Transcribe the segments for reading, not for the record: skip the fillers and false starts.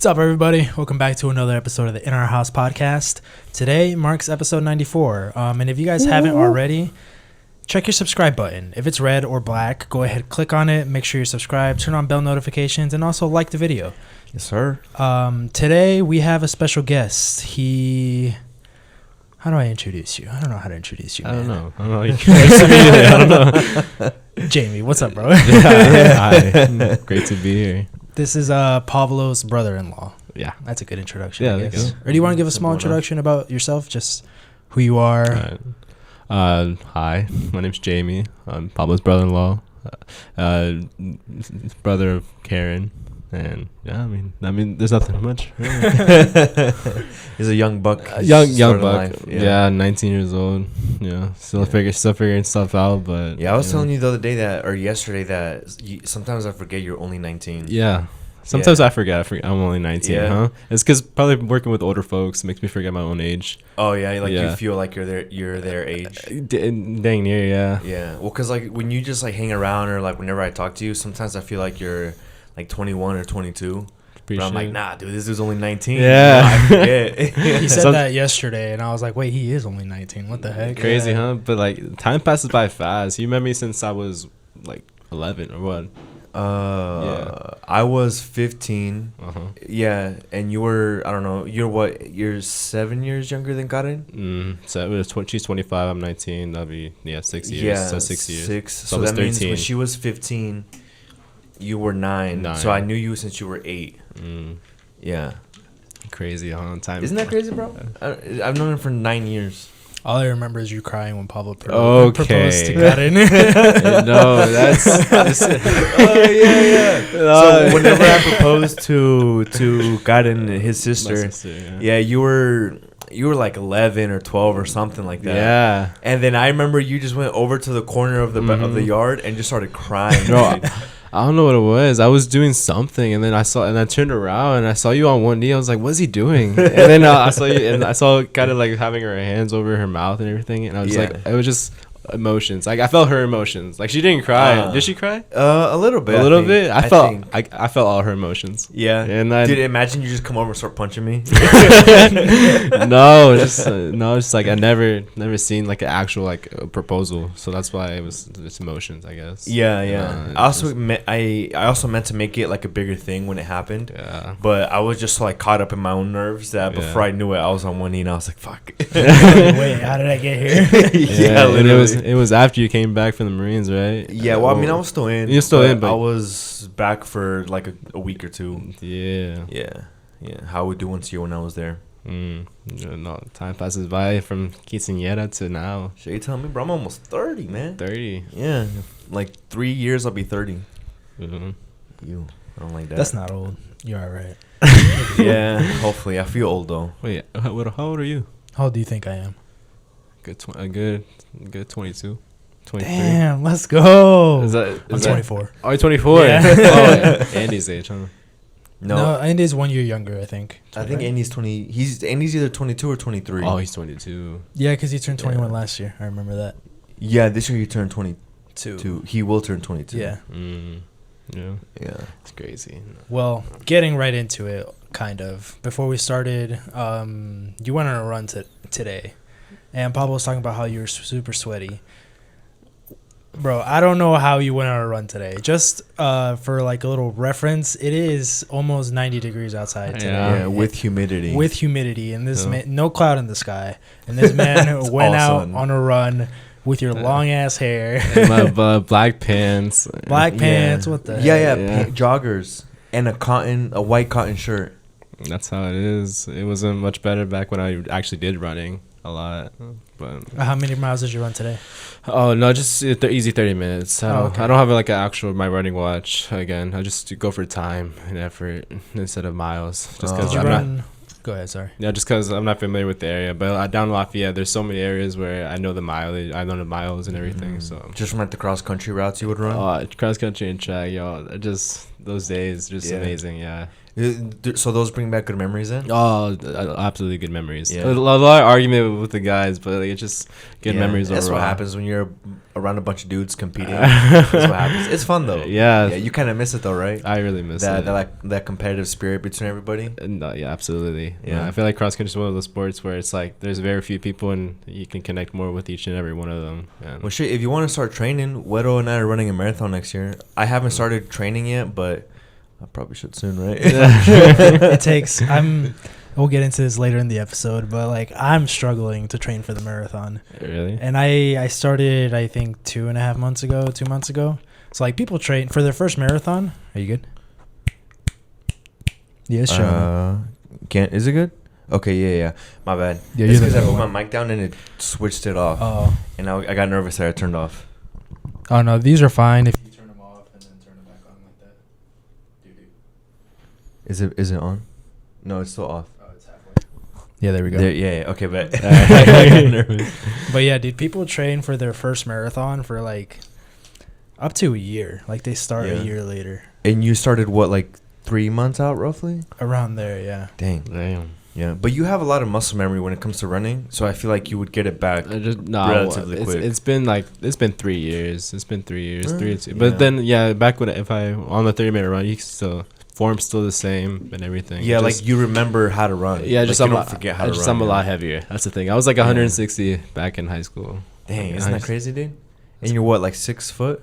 What's up, everybody? Welcome back to another episode of the In Our House podcast. Today marks episode 94. And if you guys haven't already, check your subscribe button. If it's red or black, go ahead, click on it, make sure you're subscribed, turn on bell notifications, and also like the video. Yes, sir. Today we have a special guest. How do I introduce you? I don't know how to introduce you, man. I don't know. I don't know. Jamie, what's up, bro? Hi. Great to be here. This is Pablo's brother-in-law. Yeah. That's a good introduction, Yeah, I guess. Or do you want to give a small introduction about yourself? Just who you are? Hi, my name's Jamie. I'm Pablo's brother-in-law, brother of Karen. And yeah, I mean, there's nothing much. He's a young buck. Young buck. Yeah, 19 years old. Yeah, still figuring stuff out. But yeah, I was telling you the other day or yesterday that sometimes I forget you're only 19. Yeah, sometimes I forget. I'm only 19. Yeah. Huh? It's because probably working with older folks makes me forget my own age. Oh yeah, you feel like you're their age. Dang near, yeah. Yeah, well, cause like when you just like hang around or like whenever I talk to you, sometimes I feel like you're like 21 or 22. But I'm like, nah, dude, this dude's only 19. Yeah. I forget. He said that yesterday, and I was like, wait, he is only 19. What the heck? Crazy, huh? But like, time passes by fast. You met me since I was like 11 or what? I was 15. Uh-huh. Yeah, and you were, I don't know, you're 7 years younger than Karen? So it was she's 25, I'm 19. That'd be 6 years. Yeah, so 6 years. So that means when she was 15, you were 9. So I knew you since you were 8. Yeah. Crazy, huh? Time. Isn't that crazy, bro? I've known him for 9 years. All I remember is you crying when Pablo proposed to Karen. No, that's oh yeah. So whenever I proposed to Karen, his sister, yeah, you were like 11 or 12 or something like that. Yeah. And then I remember you just went over to the corner of the yard and just started crying. Bro, I don't know what it was. I was doing something, and then I turned around and I saw you on one knee. I was like, "What's he doing?" And then I saw you, and I saw kind of like having her hands over her mouth and everything. And I was like, it was just emotions. Like I felt her emotions. Like she didn't cry. Did she cry? A little bit. I felt all her emotions. Yeah. And dude, imagine you just come over and start punching me. No, just like I never seen like an actual like a proposal. So that's why it was just emotions, I guess. Yeah. I also meant to make it like a bigger thing when it happened. Yeah. But I was just like caught up in my own nerves that before I knew it, I was on one knee and I was like, "Fuck." Wait, how did I get here? Yeah, literally. It was after you came back from the Marines, right? Yeah, well, I mean, I was still in. You're still in, but I was back for like a week or two. Yeah. How we do once a year when I was there. No, time passes by from quinceañera to now. Shit, you telling me, bro? I'm almost 30, man. 30. Yeah, like 3 years, I'll be 30. Mm-hmm. I don't like that. That's not old. You're all right. Yeah, hopefully. I feel old though. Wait, how old are you? How old do you think I am? Good 22, 23. Damn, let's go. I'm 24. Oh, you're 24? Yeah. Oh, Andy's age, huh? No, Andy's 1 year younger, I think. I think Andy's 20. Andy's either 22 or 23. Oh, he's 22. Yeah, because he turned 21 last year. I remember that. Yeah, this year he turned 22. He will turn 22. Yeah. Yeah. It's crazy. Well, getting right into it, kind of. Before we started, you went on a run today, and Pablo was talking about how you were super sweaty. Bro, I don't know how you went on a run today. Just for like a little reference, it is almost 90 degrees outside today. Yeah, with humidity. With humidity, and this man, no cloud in the sky, and this man went out on a run with your long ass hair, and my black pants. Black pants. What the? Yeah. Joggers and a white cotton shirt. That's how it is. It wasn't much better back when I actually did running a lot. But how many miles did you run today? Oh no, just easy 30 minutes. I don't have like an actual my running watch. Again, I just go for time and effort instead of miles. Just because Go ahead, sorry. Yeah, just because I'm not familiar with the area, but down in Lafayette, there's so many areas where I know the mileage, I know the miles and everything. So just from like the cross country routes you would run. Cross country and track, just those days, just amazing. Yeah. So those bring back good memories then? Oh, absolutely good memories. Yeah. A lot of argument with the guys, but like, it's just good memories overall. That's what happens when you're around a bunch of dudes competing. That's what happens. It's fun though. Yeah. Yeah, you kind of miss it though, right? I really miss it. That competitive spirit between everybody. Yeah, absolutely. Yeah. I feel like cross country is one of those sports where it's like there's very few people and you can connect more with each and every one of them. And well, shit, if you want to start training, Wedo and I are running a marathon next year. I haven't started training yet, but I probably should soon, right? It takes. We'll get into this later in the episode, but like I'm struggling to train for the marathon. Really? And I started I think 2.5 months ago, 2 months ago. So like people train for their first marathon. Are you good? Yes, sure. Is it good? Okay, yeah. My bad. Yeah, it's because I put my mic down and it switched it off. Oh. And I got nervous that I turned off. Oh no, these are fine if you turn them off and then turn them back on like that. Is it on? No, it's still off. Oh, it's halfway. Yeah, there we go. Yeah. Okay, but But yeah, dude, people train for their first marathon for like up to a year. Like they start a year later. And you started what, like 3 months out roughly? Around there, yeah. Damn. Yeah, but you have a lot of muscle memory when it comes to running, so I feel like you would get it back relatively quick. It's been 3 years. It's been 3 years, 3 But then, back when if I on the 30-minute run, you still form's still the same and everything. Yeah, just, like you remember how to run. Yeah, just like don't forget how to run. I'm a lot heavier. That's the thing. I was like 160 back in high school. Dang, isn't that crazy, dude? And you're what, like 6 foot?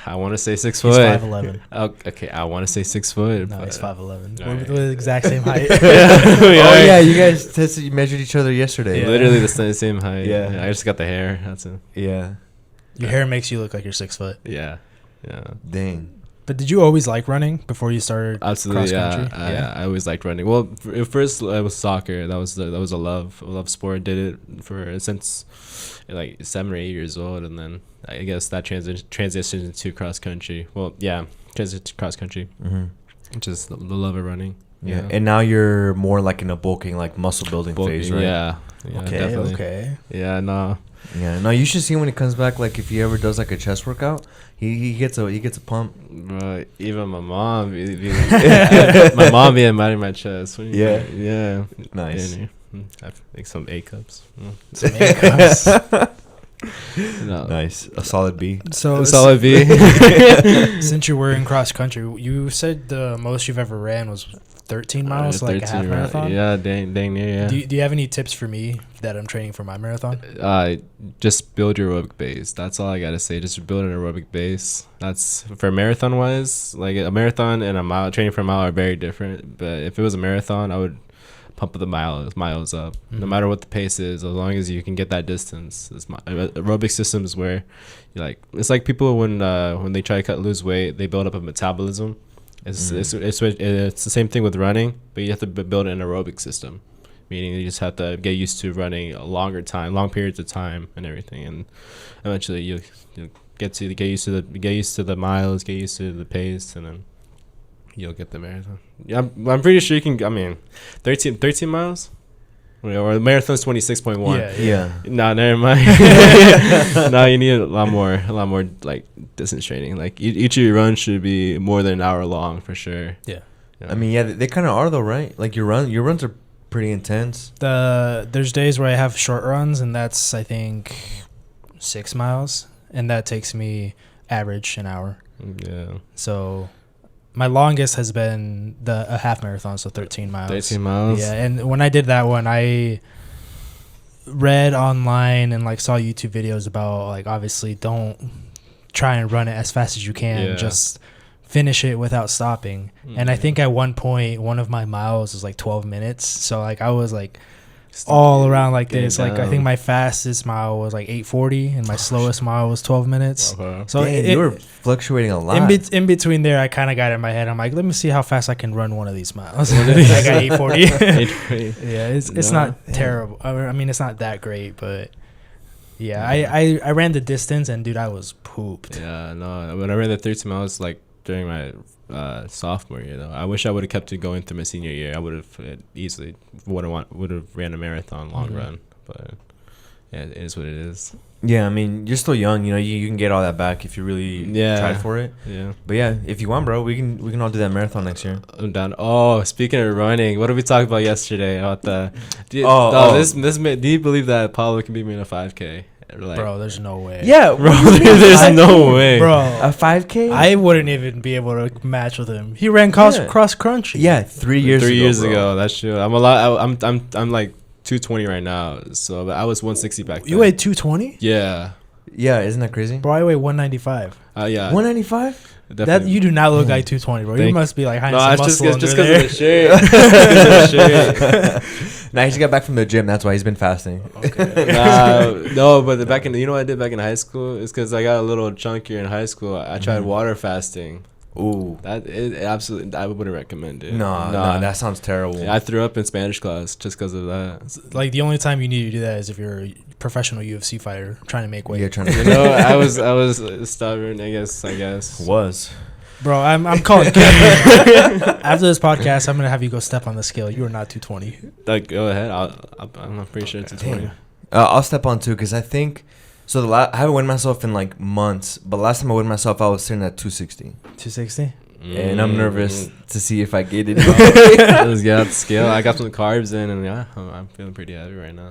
I want to say 6 foot. He's 5'11". Okay, I want to say 6 foot. No, he's 5'11". Right. We're the exact same height. Oh yeah, you guys you measured each other yesterday. Yeah. Literally the same height. Yeah, I just got the hair. That's it. Yeah. Your hair makes you look like you're 6 foot. Yeah. Dang. But did you always like running before you started cross country? I always liked running. Well, at first it was soccer. That was a love sport. Did it for since like 7 or 8 years old, and then I guess that transitioned into cross country. Well, yeah, transitioned to cross country. Mm-hmm. Just the love of running. Yeah, and now you're more like in a bulking, like muscle building phase, right? Yeah. Definitely. Okay. Yeah, no. Yeah, no. You should see when he comes back. Like if he ever does like a chest workout, he gets a pump. Even my mom, my mom be admiring my chest. Yeah. Nice. I think some A cups. Some A cups. No. Nice. A solid B. So a solid B. Since you were in cross country, you said the most you've ever ran was 13 miles, like a half marathon. Yeah, dang near. Yeah. Do you have any tips for me that I'm training for my marathon? Just build your aerobic base. That's all I gotta say. Just build an aerobic base. That's for marathon wise. Like a marathon and a mile training for a mile are very different. But if it was a marathon, I would pump the miles up, no matter what the pace is, as long as you can get that distance. It's my aerobic systems where, it's like people when they try to lose weight, they build up a metabolism. It's the same thing with running, but you have to build an aerobic system, meaning you just have to get used to running a long periods of time and everything, and eventually you get used to the miles, get used to the pace, and then you'll get the marathon. Yeah, I'm pretty sure you can. I mean, 13 miles, or the marathon's 26.1. Yeah. No, never mind. No, you need a lot more like distance training. Like each of your runs should be more than an hour long for sure. Yeah. I mean, yeah, they kind of are though, right? Like your runs are pretty intense. There's days where I have short runs, and that's I think 6 miles, and that takes me average an hour. Yeah. So my longest has been a half marathon, so 13 miles. 13 miles? Yeah, and when I did that one, I read online and saw YouTube videos about obviously don't try and run it as fast as you can. Yeah. Just finish it without stopping. Mm-hmm. And I think at one point, one of my miles was 12 minutes. So I was all around this. I think my fastest mile was 8:40, and my slowest mile was 12 minutes. Okay. So you were fluctuating a lot. In between there, I kind of got in my head. I'm like, let me see how fast I can run one of these miles. I got 8:40. Yeah, it's not terrible. I mean, it's not that great, but yeah, I ran the distance, and dude, I was pooped. Yeah, no. When I ran the 13 miles, during my sophomore year though. I wish I would have kept it going through my senior year. I would have easily would have ran a marathon long run, but yeah, it is what it is. Yeah, I mean, you're still young. You know, you can get all that back if you really tried for it. Yeah. But yeah, if you want, bro, we can all do that marathon next year. I'm down. Oh, speaking of running, what did we talk about yesterday about the? Do you believe that Pablo can beat me in a 5K? Like, bro, there's no way. Yeah, bro, there's no way, bro. A 5K? I wouldn't even be able to match with him. He ran cross country. Yeah, 3 years. 3 years bro. ago. That's true. I'm a lot. I'm like 220 right now. So I was 160 back then. You weigh 220? Yeah. Yeah, isn't that crazy? Bro, I weigh 195. Yeah. 195? That you do not look like 220, bro. You must be like hiding some muscle under just there. because of the shirt. Nah, he just got back from the gym. That's why he's been fasting. Okay. No, but you know what I did back in high school? It's because I got a little chunkier in high school. I tried water fasting. Ooh, that is absolutely. I wouldn't recommend it. No, that sounds terrible. Yeah, I threw up in Spanish class just because of that. Like the only time you need to do that is if you're a professional UFC fighter trying to make weight. Yeah, trying to. You know, I was stubborn. I guess. Was. Bro, I'm calling. After this podcast, I'm gonna have you go step on the scale. You are not 220. Like, go ahead. I'm pretty sure it's 220. I'll step on too because I think. So I haven't weighed myself in like months, but last time I weighed myself, I was sitting at 260. 260? And I'm nervous to see if I get it. Let's get out the scale. I got some carbs in, and yeah, I'm feeling pretty heavy right now.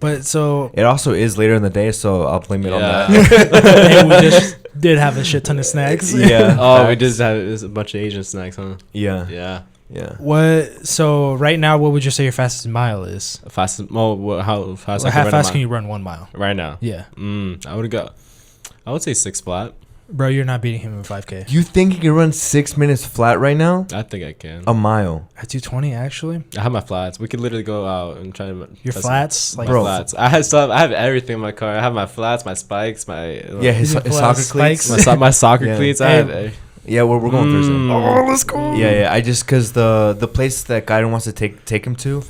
But so it also is later in the day, so I'll blame it on that. And we just did have a shit ton of snacks. Yeah. Oh, we just had a bunch of Asian snacks, huh? Yeah. Yeah. Yeah. What? So right now, what would you say your fastest mile is? Fastest? Oh, how fast? Well, how fast can you run 1 mile? Right now? Yeah. I would say 6 flat. Bro, you're not beating him in 5K. You think you can run 6 minutes flat right now? I think I can. A mile. At 220, actually? I have my flats. We could literally go out and try to. Your flats? Like, bro. Flats. I have everything in my car. I have my flats, my spikes, my. Yeah, his soccer cleats. My soccer cleats. I have. Yeah, we're going Thursday. Oh, let's go. Yeah. I just, because the place that Gaiden wants to take him to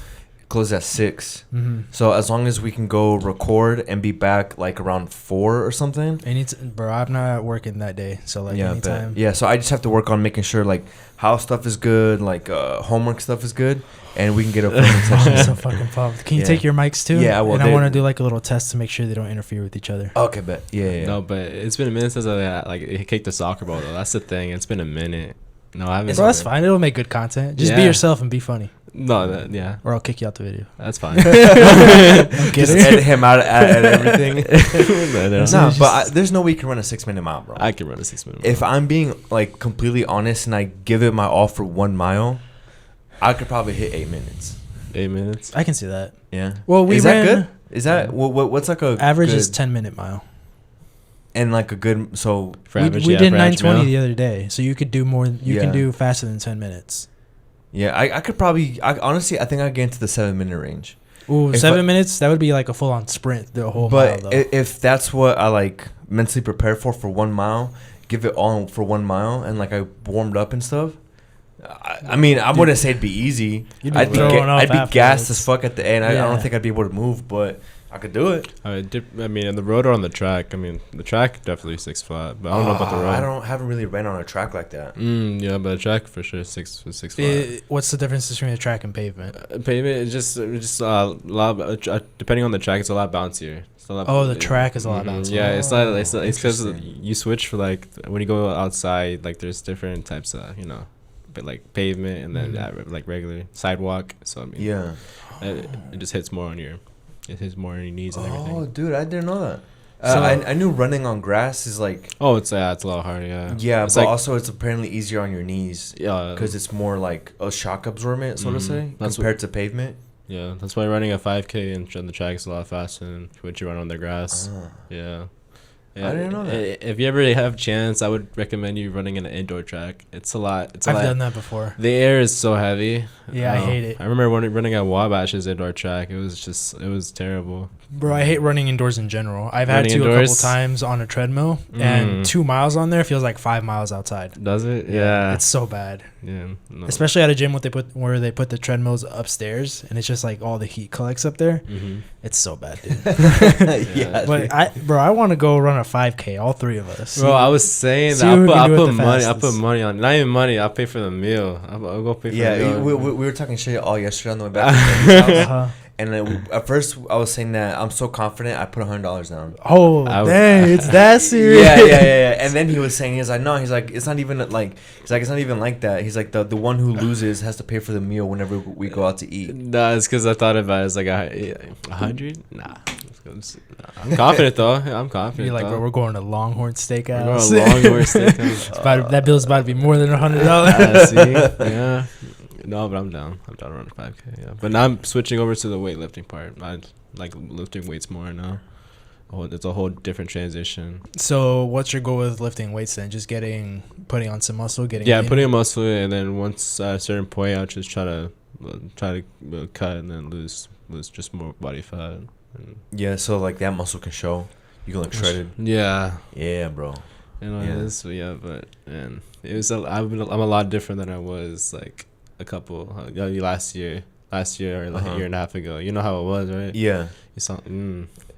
closes at 6. Mm-hmm. So as long as we can go record and be back like around 4 or something. Bro, I'm not working that day. So like anytime. Yeah, so I just have to work on making sure like house stuff is good, like homework stuff is good, and we can get a filming session. I'm so fucking pumped. Can you take your mics too? Yeah, well, and I want to do like a little test to make sure they don't interfere with each other. Okay, bet. Yeah. No, but it's been a minute since I kicked the soccer ball though. That's the thing. It's been a minute. No, I haven't. Bro, that's fine. It'll make good content. Just be yourself and be funny. No, yeah. Or I'll kick you out the video. That's fine. Just edit him out at everything. No, but there's no way you can run a 6-minute mile, bro. I can run a 6-minute mile. If I'm being like completely honest and I give it my all for 1 mile, I could probably hit 8 minutes. 8 minutes? I can see that. Yeah. Well, is that good? Is that what's like a average is 10-minute mile. And like a good we did 920 the other day, so you could do more. You can do faster than 10 minutes. Yeah, I could probably. Honestly, I think I get into the 7-minute range. Ooh, 7 minutes? That would be like a full-on sprint the whole mile, though. But if that's what I like mentally prepare for 1 mile, give it all for 1 mile, and like I warmed up and stuff. I mean, I wouldn't say it'd be easy. I'd be gassed as fuck at the end. I don't think I'd be able to move, but I could do it. I mean, in the road or on the track. I mean, the track definitely 6 flat, but I don't know about the road. Haven't really ran on a track like that. Yeah, but the track for sure 6 flat. What's the difference between a track and pavement? Pavement is just a lot. Depending on the track, it's a lot bouncier. The track is a lot bouncier. Yeah, it's because you switch for like when you go outside. Like there's different types of but like pavement and then like regular sidewalk. So I mean, it just hits more on your. It hits more on your knees and everything. Oh, dude, I didn't know that. So I knew running on grass is like. Oh, it's a lot harder. Yeah. Yeah, it's but also it's apparently easier on your knees. Yeah. Because it's more like a shock absorbent, so to say, compared to pavement. Yeah, that's why running a 5K on the track is a lot faster than what you run on the grass. Yeah. I didn't know that. If you ever have a chance, I would recommend you running an indoor track. It's a lot. I've done that before. The air is so heavy. Yeah, I hate it. I remember running at Wabash's indoor track. It was terrible. Bro, I hate running indoors in general. I've had to a couple times on a treadmill, and 2 miles on there feels like 5 miles outside. Does it? Yeah. It's so bad. Yeah. No. Especially at a gym where they put the treadmills upstairs, and it's just like all the heat collects up there. Mm-hmm. It's so bad, dude. Yeah, but I want to go run a 5K. All three of us. Bro, I was saying that I put money on. Not even money. I'll pay for the meal. I'll go pay for the meal. We were talking shit all yesterday on the way back to his house. Uh-huh. And at first, I was saying that I'm so confident. I put $100 down. Oh, dang! It's that serious. Yeah. And then he was saying, he's like, no, he's like, it's not even like that. He's like, the one who loses has to pay for the meal whenever we go out to eat. Nah, it's because I thought about it. It's like 100. Nah, I'm confident though. I'm confident. You're like, bro, we're going to Longhorn Steakhouse. We're going to Longhorn Steakhouse. That bill's about to be more than $100. See, yeah. No, but I'm down. I'm down to run a 5K. Yeah, but now I'm switching over to the weightlifting part. I like lifting weights more now. It's a whole different transition. So, what's your goal with lifting weights then? Just putting on some muscle, putting on muscle, and then once at a certain point, I'll just try to cut and then lose just more body fat. Yeah, so like that muscle can show. You can look shredded. Yeah. Yeah, bro. But man, I'm a lot different than I was like a couple last year or like a year and a half ago. You know how it was, right? Yeah. You saw.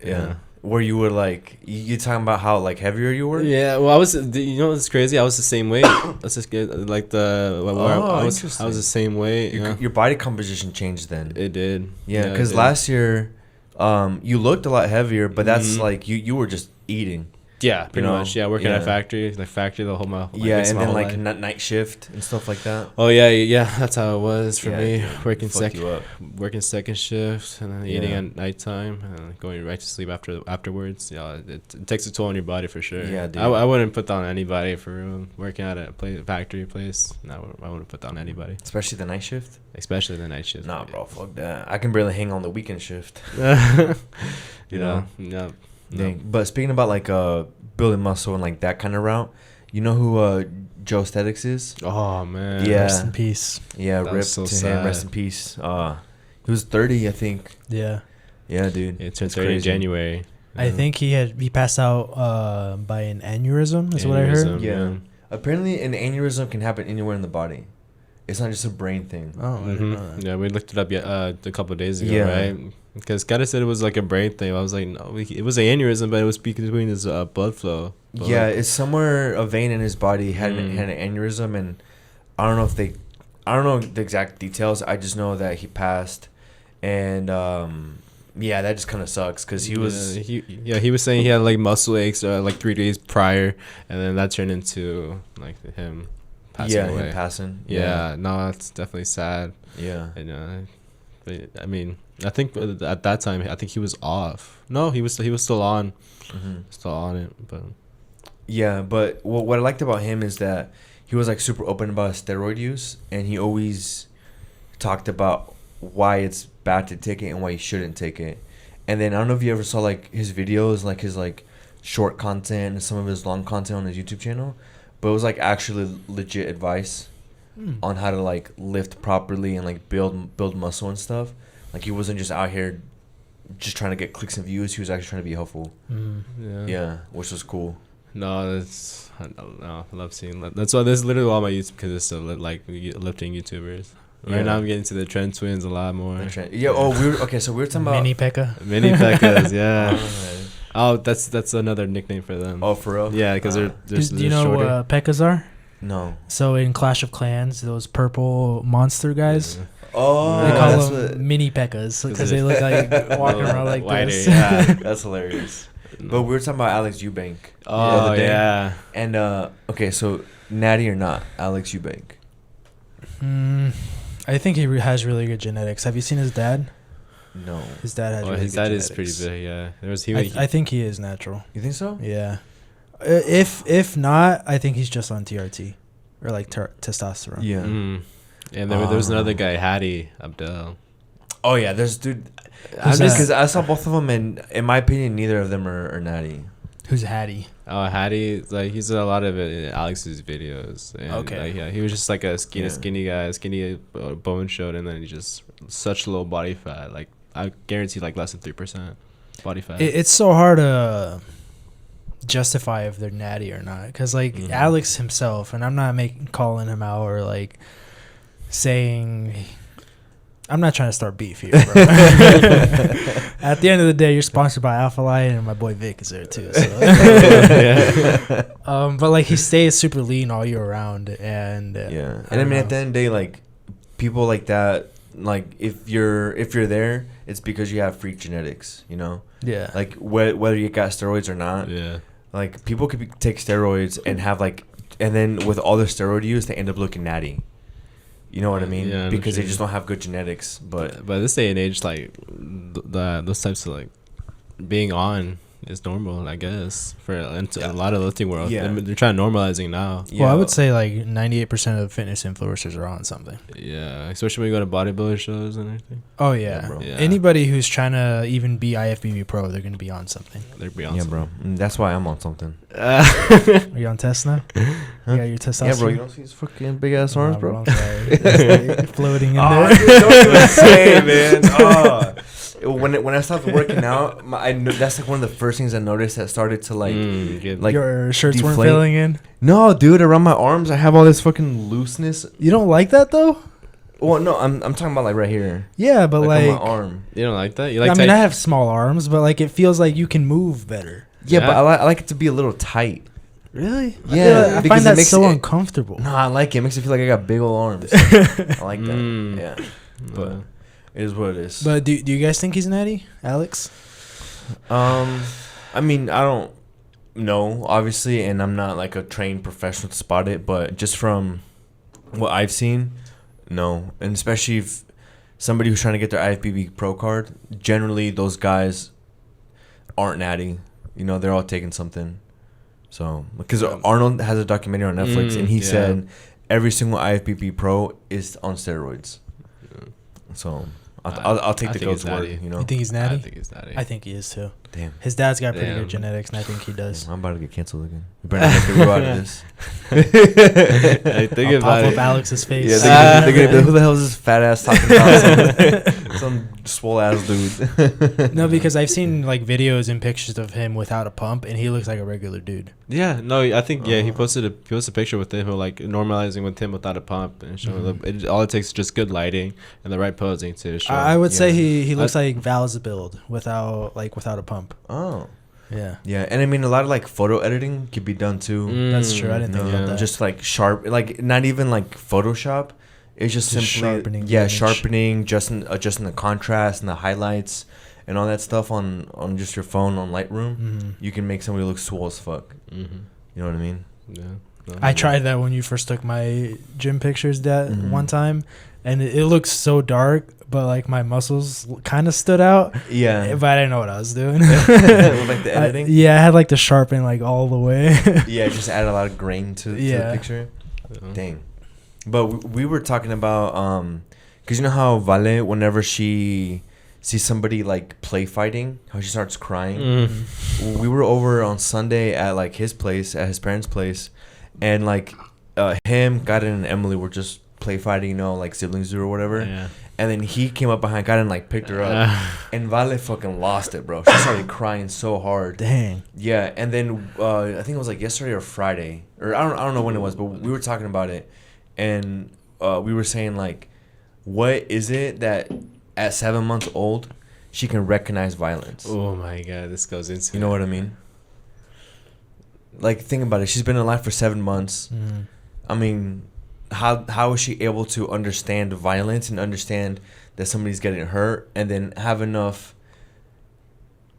Yeah. Where you were like, you talking about how like heavier you were? Yeah. Well, I was. You know what's crazy? I was the same weight. Let's just get like I was the same weight. Your body composition changed then. It did. Yeah, because last year, you looked a lot heavier, but that's like you were just eating. Yeah, pretty much. Yeah, working at a factory, the whole my and then like night shift and stuff like that. Oh yeah, that's how it was for me. Dude, working second shift and then eating at nighttime and going right to sleep afterwards. Yeah, it takes a toll on your body for sure. Yeah, dude. I wouldn't put down anybody for working at a factory place. No, I wouldn't put down anybody. Especially the night shift. Nah, bro, fuck that. I can barely hang on the weekend shift. you know. Yeah. Dang. But speaking about like building muscle and like that kind of route, you know who Joe Aesthetics is? Oh man, yeah, rest in peace. Yeah, rip to him, rest in peace. He was 30, I think. Yeah, dude. It turned 30 in January. I think he passed out by an aneurysm. Is what I heard. Yeah. Apparently, an aneurysm can happen anywhere in the body. It's not just a brain thing. Oh, I didn't know that. Yeah, we looked it up a couple of days ago, right? Because Kata said it was like a brain thing. I was like, no, it was an aneurysm, but it was between his blood flow. But it's somewhere a vein in his body had an aneurysm, and I don't know the exact details. I just know that he passed, and that just kind of sucks because he was. He was saying he had like muscle aches like 3 days prior, and then that turned into like him. Him passing. Yeah, no, it's definitely sad. Yeah, but I mean, I think at that time, I think he was off. No, he was still on, still on it. But yeah, but what I liked about him is that he was like super open about his steroid use, and he always talked about why it's bad to take it and why you shouldn't take it. And then I don't know if you ever saw like his videos, like his like short content and some of his long content on his YouTube channel. But it was like actually legit advice on how to like lift properly and like build muscle and stuff. Like he wasn't just out here just trying to get clicks and views. He was actually trying to be helpful. Yeah, which was cool. No, I love seeing that. That's why this is literally all my YouTube because it's like lifting YouTubers. Right now I'm getting to the Trend Twins a lot more. Yeah. Oh, so we were talking about Mini Pekkas. Yeah. Oh, that's another nickname for them. Oh, for real? Yeah, because they're do you know what Pekkas are? No. So in Clash of Clans, those purple monster guys. Yeah. Oh, they call them mini Pekkas because they look like walking around like wider, this. Yeah, that's hilarious. But we were talking about Alex Eubank. Oh yeah. And okay, so natty or not, Alex Eubank? I think he has really good genetics. Have you seen his dad? No. His dad has. Really his good dad genetics. is pretty big. Yeah. I think he is natural. You think so? Yeah. If not, I think he's just on TRT or like testosterone. Yeah. And there was another guy, Hadi Abdel. Oh yeah, there's dude. Because I saw both of them, and in my opinion, neither of them are natty. Who's Hadi? Oh, Hadi, like he's a lot of it in Alex's videos. And okay. Like, he was just like a skinny guy, skinny bone showed, and then he just such low body fat. Like I guarantee, like less than 3% body fat. It's so hard to justify if they're natty or not, because like Alex himself, and I'm not calling him out or like saying, I'm not trying to start beef here, bro. At the end of the day, you're sponsored by Alpha Light, and my boy Vic is there too. So. But like he stays super lean all year round, and and I mean at the end of the day, like people like that, like if you're there, it's because you have freak genetics, you know. Yeah. Like whether you got steroids or not. Yeah. Like people could take steroids and have like, and then with all the steroid use, they end up looking natty. You know what I mean? Yeah, because they just don't have good genetics. But this day and age, like those types of like being on is normal, I guess, for a lot of the lifting world. Yeah. They're trying to normalizing now. Yeah. Well, I would say like 98% of fitness influencers are on something. Yeah, especially when you go to bodybuilder shows and everything. Oh yeah, bro. Yeah. Anybody who's trying to even be IFBB pro, they're gonna be on something. They're be on. Yeah, bro. That's why I'm on something. Are you on test now? Huh? You got your testosterone? Yeah, bro. You don't see his fucking big ass arms, Nah, bro. I'm sorry. It's like floating in there. Dude, don't even say, man. When I stopped working out, that's like one of the first things I noticed that started to like Your shirts weren't deflate. filling in. No, dude, around my arms I have all this fucking looseness. You don't like that though? Well, no, I'm talking about like right here. Yeah, but like on my arm. You don't like that? You like? I mean, I have small arms, but like it feels like you can move better. Yeah, Yeah. but I like it to be a little tight. Really? Yeah, I because find it that makes so it- uncomfortable. No, I like it. It makes it feel like I got big old arms. I like that. Yeah, but it is what it is. But do you guys think he's natty, Alex? I mean, I don't know, obviously, and I'm not like a trained professional to spot it, but just from what I've seen, no. And especially if somebody who's trying to get their IFBB pro card, generally those guys aren't natty. You know, they're all taking something. So, because Arnold has a documentary on Netflix, and he said every single IFBB pro is on steroids. So, I'll take the goat's word, you know. You think he's natty? I think he's natty. I think he is too. Damn. His dad's got pretty good genetics, and I think he does. I'm about to get canceled again. You better not make a review out of this. I think I'll about pop it. up Alex's face. Yeah, they're gonna be, who the hell is this fat ass talking about? Some swole ass dude. No, because I've seen like videos and pictures of him without a pump, and he looks like a regular dude. Yeah, no, I think he posted a picture with him, like normalizing with him without a pump, and showing all it takes is just good lighting and the right posing to show. I would say he looks like Val's build without a pump. Oh. Yeah. Yeah, and I mean a lot of like photo editing could be done too. That's true. I didn't think about that. Just like sharp, like not even like Photoshop. It's just simply sharpening the image. sharpening, adjusting the contrast and the highlights and all that stuff on just your phone on Lightroom. You can make somebody look swole as fuck. You know what I mean? Yeah. I tried that when you first took my gym pictures that one time, and it looked so dark, but like my muscles kind of stood out. Yeah, but I didn't know what I was doing. With like the editing. I had like to sharpen like all the way. Yeah, it just added a lot of grain to the picture. Dang. But we were talking about because you know how Vale, whenever she sees somebody like play fighting, how she starts crying. We were over on Sunday at like his place, at his parents' place, and like him, Karen, and Emily were just play fighting, you know, like siblings do or whatever. Yeah. And then he came up behind Karen and like picked her up, and Vale fucking lost it, bro. She started crying so hard. Dang. Yeah, and then I think it was like yesterday or Friday, or I don't know when it was, but we were talking about it, and we were saying like, what is it that at 7 months old she can recognize violence? Oh my god, this goes into You know what I mean? Like, think about it. She's been alive for 7 months. I mean, how is she able to understand violence and understand that somebody's getting hurt, and then have enough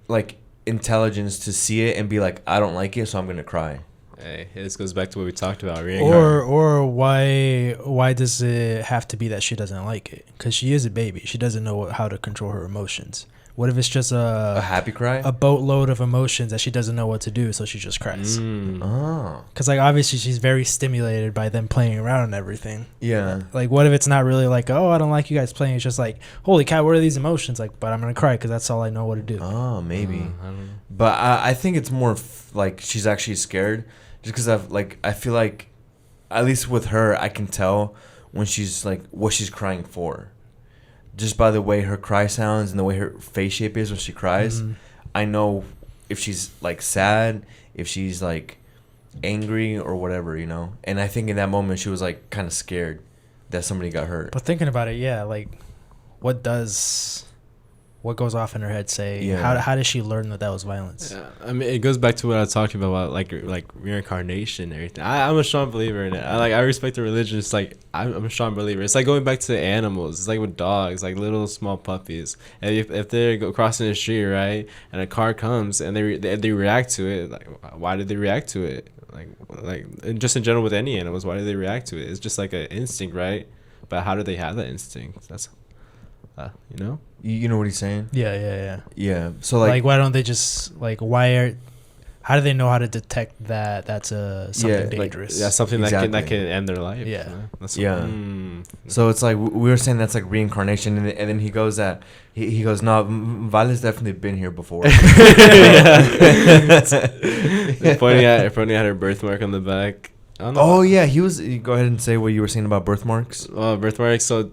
like intelligence to see it and be like, I don't like it, so I'm gonna cry. Hey, this goes back to what we talked about. Or why does it have to be that she doesn't like it? Because she is a baby. She doesn't know how to control her emotions. What if it's just A happy cry? a boatload of emotions that she doesn't know what to do, so she just cries? Oh. Because like obviously she's very stimulated by them playing around and everything. Yeah. Like what if it's not really like, oh, I don't like you guys playing. It's just like, holy cow, what are these emotions? Like, but I'm gonna cry because that's all I know what to do. Oh, maybe. I don't know. But I think it's more like she's actually scared, just because I feel like, at least with her, I can tell when she's like what she's crying for, just by the way her cry sounds and the way her face shape is when she cries. I know if she's like sad, if she's like angry or whatever, you know. And I think in that moment she was like kind of scared, that somebody got hurt. But thinking about it, yeah, like, what goes off in her head say? Yeah. How does she learn that was violence? Yeah, I mean, it goes back to what I was talking about, like reincarnation and everything. I'm a strong believer in it. I respect the religion. It's like I'm a strong believer. It's like going back to animals. It's like with dogs, like little small pruppies. And if they're crossing the street, right, and a car comes and they react to it, like why did they react to it? Like just in general with any animals, why do they react to it? It's just like an instinct, right? But how do they have that instinct? That's you know. You know what he's saying? Yeah. Yeah. So like why don't they just like how do they know how to detect that that's something dangerous? Yeah, something that can end their life. Yeah. So it's like we were saying that's like reincarnation, and then he goes that he goes, no, Vale's definitely been here before. pointing at her birthmark on the back. Oh yeah, he was. Go ahead and say what you were saying about birthmarks. Birthmarks. So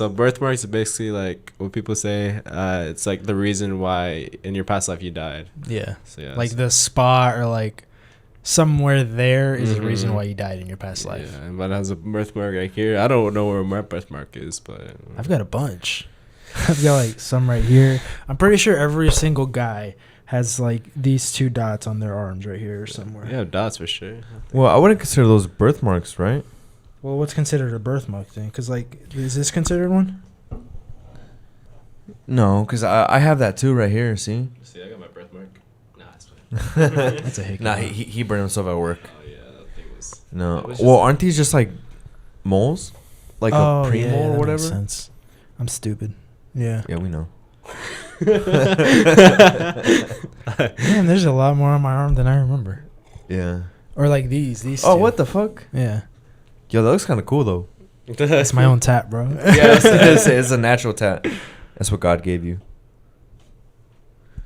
birthmarks are basically like what people say. It's like the reason why in your past life you died. Yeah. So yeah, like the spot or like somewhere there is the reason why you died in your past life. Yeah, and mine has a birthmark right here. I don't know where my birthmark is, but I've got a bunch. I've got like some right here. I'm pretty sure every single guy has like these 2 dots on their arms right here or somewhere. Yeah, dots for sure. Well, I wouldn't consider those birthmarks, right? Well, what's considered a birthmark then? Because, like, is this considered one? No, because I have that too right here, see? See, I got my birthmark. Nah, it's fine. That's a hickey. Nah, he burned himself at work. Oh, yeah, that thing was... No. Well, aren't these just, like, moles? Like a pre-mole or whatever? Makes sense. I'm stupid. Yeah. Yeah, we know. Man, there's a lot more on my arm than I remember. Yeah. Or, like, these Oh, two. what the fuck? Yeah. Yo, that looks kind of cool, though. It's my own tat, bro. Yeah, it's a natural tat. That's what God gave you.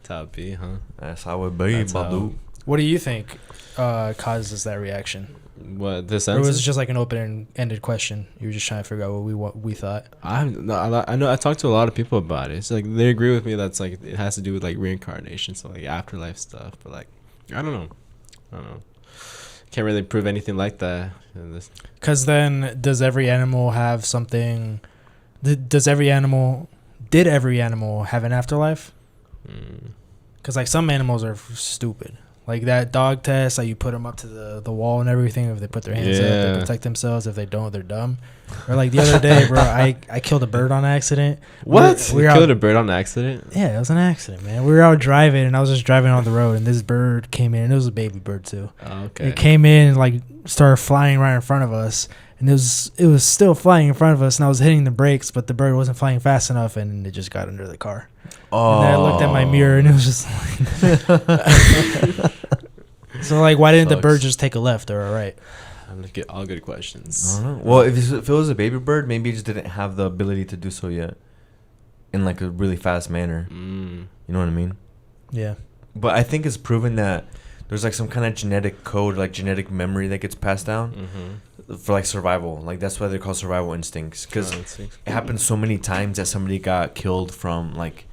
Top B, huh? That's how it be, Pablo. What do you think causes that reaction? What, this Or answer? was it just like an open-ended question? You were just trying to figure out what we thought. I know. I talked to a lot of people about it. It's like they agree with me. That's like it has to do with like reincarnation, so like afterlife stuff. But like, I don't know. Can't really prove anything like that. Because then, does every animal have something? Did every animal have an afterlife? Because like some animals are stupid. Like that dog test, like you put them up to the wall and everything. If they put their hands up, they protect themselves. If they don't, they're dumb. Or like the other day, bro, I killed a bird on accident. What? You killed a bird on accident? Yeah, it was an accident, man. We were out driving, and I was just driving on the road, and this bird came in, and it was a baby bird too. Oh, okay. It came in and like started flying right in front of us, and it was still flying in front of us, and I was hitting the brakes, but the bird wasn't flying fast enough, and it just got under the car. Oh. And then I looked at my mirror, and it was just like... So, like, why didn't the bird just take a left or a right? I'm gonna get all good questions. I don't know. Well, if it was a baby bird, maybe it just didn't have the ability to do so yet in, like, a really fast manner. You know what I mean? Yeah. But I think it's proven that there's, like, some kind of genetic code, like, genetic memory that gets passed down for, like, survival. Like, that's why they're called survival instincts. Because it happens so many times that somebody got killed from, like,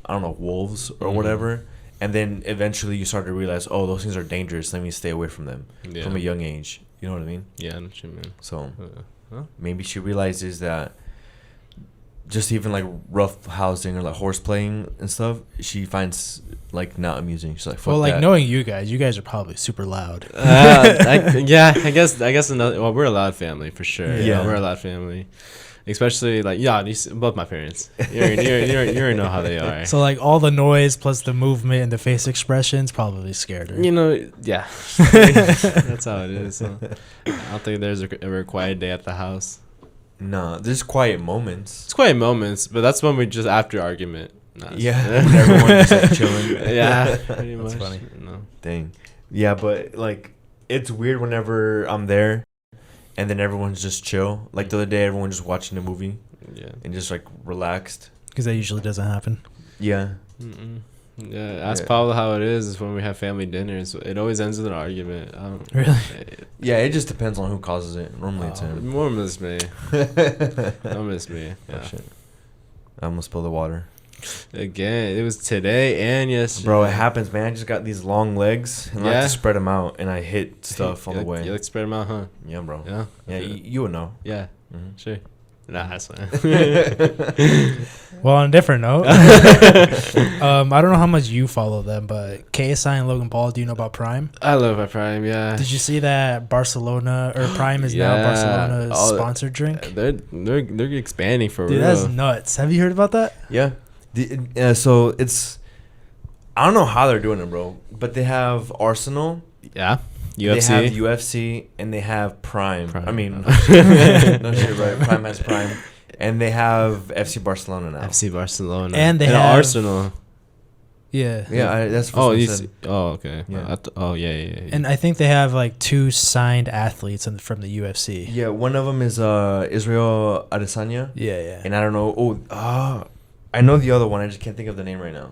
I don't know, wolves or whatever. And then eventually you start to realize, oh, those things are dangerous. Let me stay away from them from a young age. You know what I mean? Yeah, I know what you mean. So maybe she realizes that just even like rough housing or like horse playing and stuff, she finds like not amusing. She's like, fuck like that. Knowing you guys are probably super loud. I guess another. Well, we're a loud family for sure. Yeah, we're a loud family. Especially like both my parents. You already know how they are. So like all the noise plus the movement and the face expressions probably scared her. You know, yeah. That's how it is. So I don't think there's ever a quiet day at the house. No, there's quiet moments. It's quiet moments, but that's when we just after argument. Yeah, when everyone's just like chilling. Yeah, pretty much. That's funny. No. Dang. Yeah, but like it's weird whenever I'm there. And then everyone's just chill. Like the other day, everyone just watching a movie. Yeah. And just like relaxed. Because that usually doesn't happen. Yeah. Yeah. Ask Pablo how it is when we have family dinners. It always ends with an argument. Really? Yeah, it just depends on who causes it. Normally it's him. Normally it's me. Normally it's me. Yeah. Oh, shit. I'm going to spill the water. Again, it was today and yesterday. Bro, it happens, man. I just got these long legs, and I have to spread them out, and I hit stuff on the way. You like spread them out, huh? Yeah, bro. Yeah? Yeah, you would know. Yeah, sure. Nah, that's fine. Well, on a different note, I don't know how much you follow them, but KSI and Logan Paul, do you know about Prime? I love my Prime, yeah. Did you see that Barcelona or Prime is now Barcelona's sponsored drink? They're expanding for Dude, real. that's nuts. Have you heard about that? Yeah. So it's, I don't know how they're doing it, bro, but they have Arsenal. Yeah. UFC. They have UFC and they have Prime. I mean, no shit, right? Prime has Prime, and they have FC Barcelona now. FC Barcelona and they have Arsenal. Yeah. Yeah, that's what okay. Yeah. Yeah. And I think they have like 2 signed athletes from the UFC. Yeah, one of them is Israel Adesanya. Yeah. And I don't know. I know the other one. I just can't think of the name right now.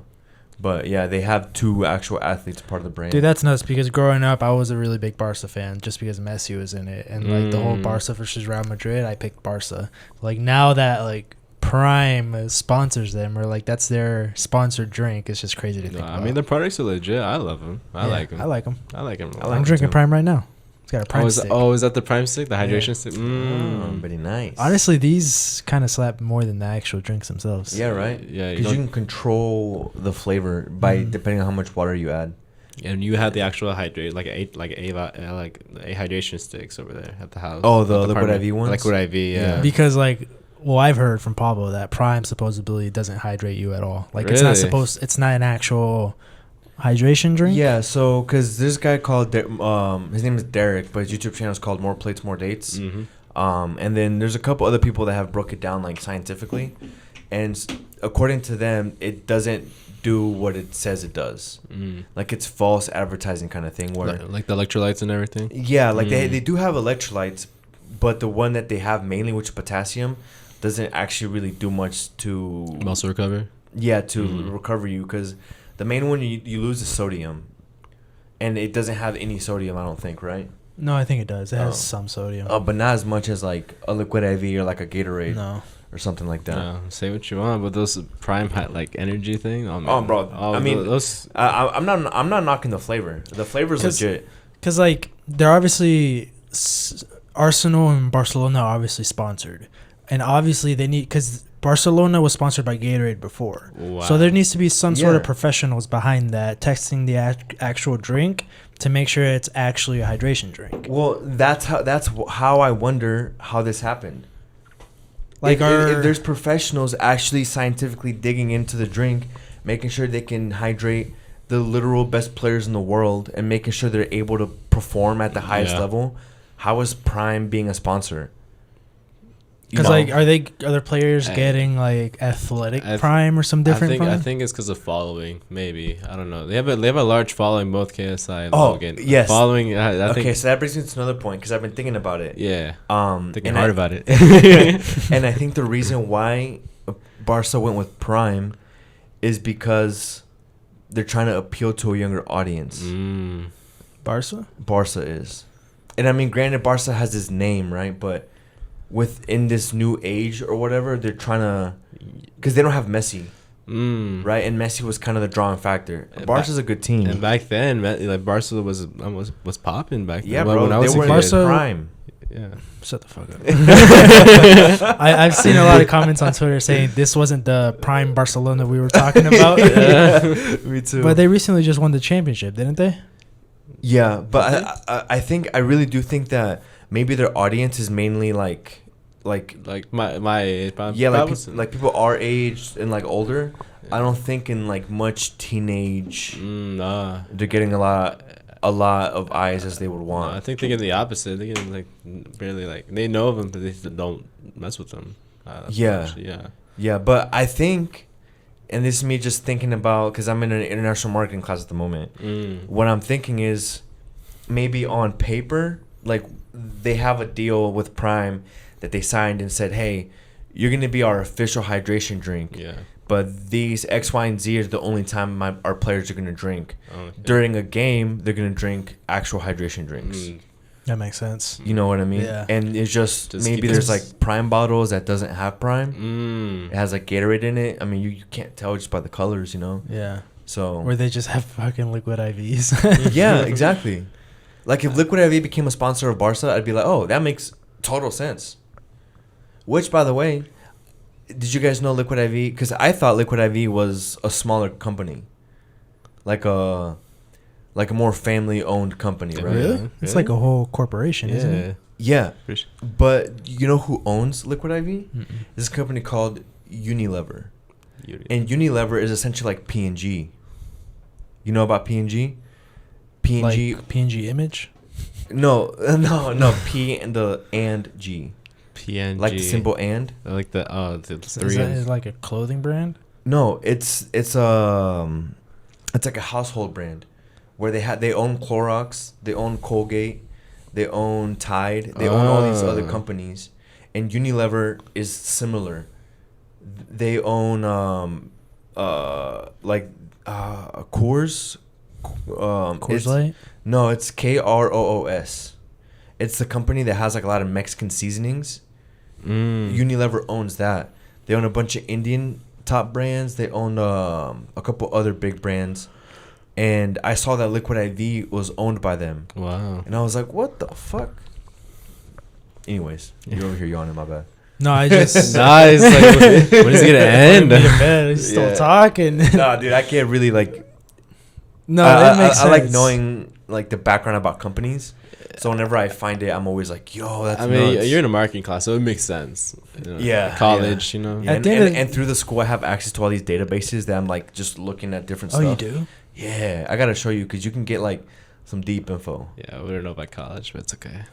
But yeah, they have 2 actual athletes part of the brand. Dude, that's nuts because growing up, I was a really big Barca fan just because Messi was in it. And like the whole Barca versus Real Madrid, I picked Barca. Like now that like Prime sponsors them or like that's their sponsored drink, it's just crazy to think about. I mean, the products are legit. I love them. I like them. I like them. I'm drinking Prime right now. It's got a Prime stick. Is that the Prime stick? The hydration stick? Pretty nice. Honestly, these kind of slap more than the actual drinks themselves. Yeah, right? Yeah. Because you can control the flavor by depending on how much water you add. And you have the actual hydrate, like a hydration sticks over there at the house. Oh, the Liquid IV ones? Liquid IV, yeah. Because like, well, I've heard from Pablo that Prime supposedly doesn't hydrate you at all. Like Really? it's not an actual hydration drink. Yeah, so because there's a guy called his name is Derek, but his YouTube channel is called More Plates, More Dates. And then there's a couple other people that have broke it down like scientifically, and according to them, it doesn't do what it says it does. Like it's false advertising kind of thing. Where like the electrolytes and everything. Yeah, like they do have electrolytes, but the one that they have mainly, which is potassium, doesn't actually really do much to muscle recovery. Yeah, to recover you, because the main one you lose is sodium, and it doesn't have any sodium, I don't think, right? No, I think it does. It has some sodium. But not as much as like a Liquid IV or like a Gatorade or something like that. No, say what you want, but those Prime like energy thing. Oh, man. Oh, bro. I mean, those. I'm not knocking the flavor. The flavor's legit. Because like they're obviously Arsenal and Barcelona are obviously sponsored, and obviously they need because Barcelona was sponsored by Gatorade before. Wow. So there needs to be some sort of professionals behind that testing the actual drink to make sure it's actually a hydration drink. Well, that's how I wonder how this happened. Like, if there's professionals actually scientifically digging into the drink, making sure they can hydrate the literal best players in the world and making sure they're able to perform at the highest level, how is Prime being a sponsor? Because like, are there players getting like athletic Prime or some different? I think it's because of following. Maybe I don't know. They have a large following, both KSI and Logan. Yes, following. Okay, so that brings me to another point because I've been thinking about it. Yeah. Thinking hard about it. And I think the reason why Barca went with Prime is because they're trying to appeal to a younger audience. Barca is, and I mean, granted, Barca has this name, right? But within this new age or whatever, they're trying to, because they don't have Messi, right? And Messi was kind of the drawing factor. Barca's a good team, and back then, like Barca was popping back then. Yeah, bro, when I was in Prime. Yeah, shut the fuck up. I've seen a lot of comments on Twitter saying this wasn't the Prime Barcelona we were talking about. Me too. But they recently just won the championship, didn't they? Yeah, but I really do think that maybe their audience is mainly like my age. Yeah, like people our age and like older. I don't think in like much teenage. They're getting a lot of eyes as they would want. I think they're getting the opposite. They're getting like barely like they know of them, but they don't mess with them. Yeah. But I think, and this is me just thinking about because I'm in an international marketing class at the moment. What I'm thinking is maybe on paper, like they have a deal with Prime that they signed and said, hey, you're going to be our official hydration drink. Yeah. But these X, Y, and Z is the only time our players are going to drink. Okay. During a game, they're going to drink actual hydration drinks. That makes sense. You know what I mean? Yeah. And it's just maybe keep there's like Prime bottles that doesn't have Prime. It has like Gatorade in it. I mean, you can't tell just by the colors, you know? Yeah. So. Or they just have fucking liquid IVs. Yeah, exactly. Like if Liquid IV became a sponsor of Barca, I'd be like, oh, that makes total sense. Which, by the way, did you guys know Liquid IV? Because I thought Liquid IV was a smaller company, like a more family-owned company, right? Really? It's like a whole corporation, isn't it? Yeah, but you know who owns Liquid IV? Mm-mm. This company called Unilever, and Unilever is essentially like P&G. You know about P&G? P&G, like P&G Image? No, P and the and G. PNG. Like the symbol and? Like the three. Is that like a clothing brand? No, it's like a household brand where they own Clorox, they own Colgate, they own Tide, they own all these other companies, and Unilever is similar. They own Coors. Coors Light? No, it's KROOS. It's the company that has like a lot of Mexican seasonings. Unilever owns that. They own a bunch of Indian top brands. They own a couple other big brands. And I saw that Liquid IV was owned by them. Wow. And I was like, what the fuck? Anyways, you're over here yawning, my bad. No, I just... Nice. Like, when is it going to end? He's still talking. Nah, dude, I can't really like... No, that makes sense. I like knowing like the background about companies. So whenever I find it, I'm always like, yo, that's nuts. You're in a marketing class, so it makes sense. You know, yeah. College, yeah. you know. Yeah, and through the school, I have access to all these databases that I'm like just looking at different stuff. Oh, you do? Yeah. I got to show you because you can get like some deep info. Yeah, I wouldn't know about college, but it's okay.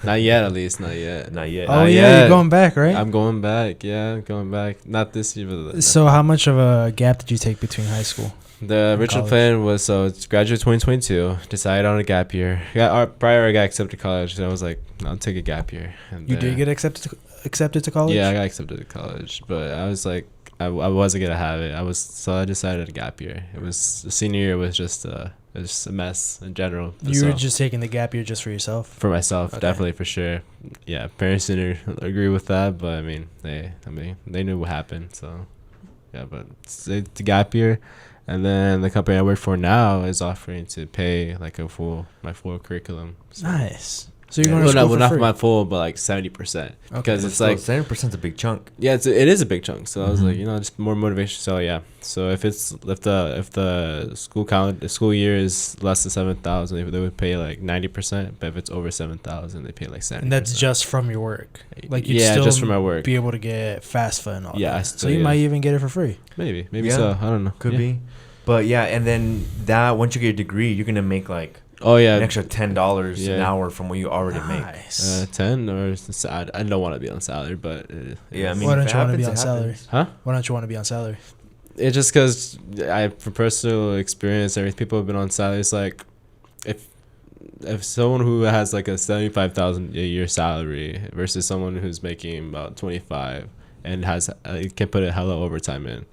Not yet, at least. Not yet. Not yet. Oh, yeah. You're going back, right? I'm going back. Yeah, going back. Not this year, but... So how much of a gap did you take between high school? The original plan was it's graduate 2022. Decided on a gap year. Prior I got accepted to college, and I was like, I'll take a gap year. And you did get accepted to college? Yeah, I got accepted to college, but I was like, I wasn't gonna have it. So I decided a gap year. It was the senior year was just a mess in general. You were just taking the gap year just for yourself? For myself, okay. Definitely for sure. Yeah, parents didn't agree with that, but I mean they knew what happened. So yeah, but it's a gap year. And then the company I work for now is offering to pay like my full curriculum. So. Nice. So you're going to school for not free? my full, but like 70%. Because it's like 70% is a big chunk. Yeah, it is a big chunk. So I was like, just more motivation. So yeah. So if the school year is less than 7,000, they would pay like 90%. But if it's over 7,000, they pay like 70%. And that's just from your work. Like you'd still just from my work. Be able to get FAFSA and all. Yeah. That. So you might even get it for free. Maybe so. I don't know. Could be. But yeah, and then once you get a degree, you're gonna make like an extra $10 an hour from what you already make. 10 or I don't want to be on salary, but I mean, why don't you want to be on salary? Huh? Why don't you want to be on salary? It's just because from personal experience, people have been on salary. It's like if someone who has like a 75,000 a year salary versus someone who's making about 25. And can put a hella overtime in.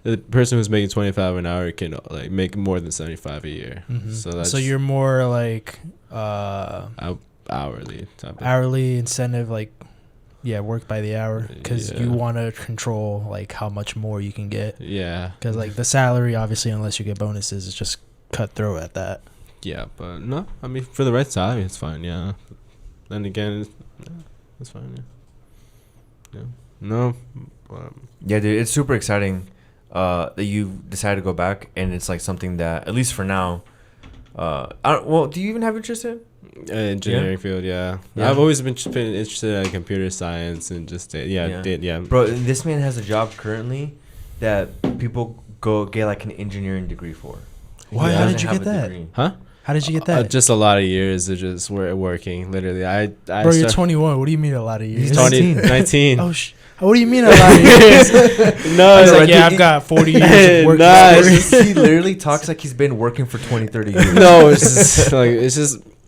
The person who's making 25 an hour can like make more than 75 a year. Mm-hmm. So you're more like hourly incentive, like work by the hour because you want to control like how much more you can get. Yeah, because like the salary, obviously, unless you get bonuses, is just cutthroat at that. Yeah, but no, I mean for the right salary, it's fine. Yeah, then again, it's fine. Yeah. No. Yeah, dude, it's super exciting that you decided to go back, and it's like something that, at least for now, do you even have interest in? Engineering field, yeah. I've always been interested in computer science and just, Bro, this man has a job currently that people go get like an engineering degree for. Why? How did you get that? Huh? How did you get that? Just a lot of years of just working, literally. Bro, you're 21. What do you mean a lot of years? He's 19. Oh, what do you mean a lot of years? No, he's like, I've got 40 years of work. He literally talks like he's been working for 20, 30 years. No, it's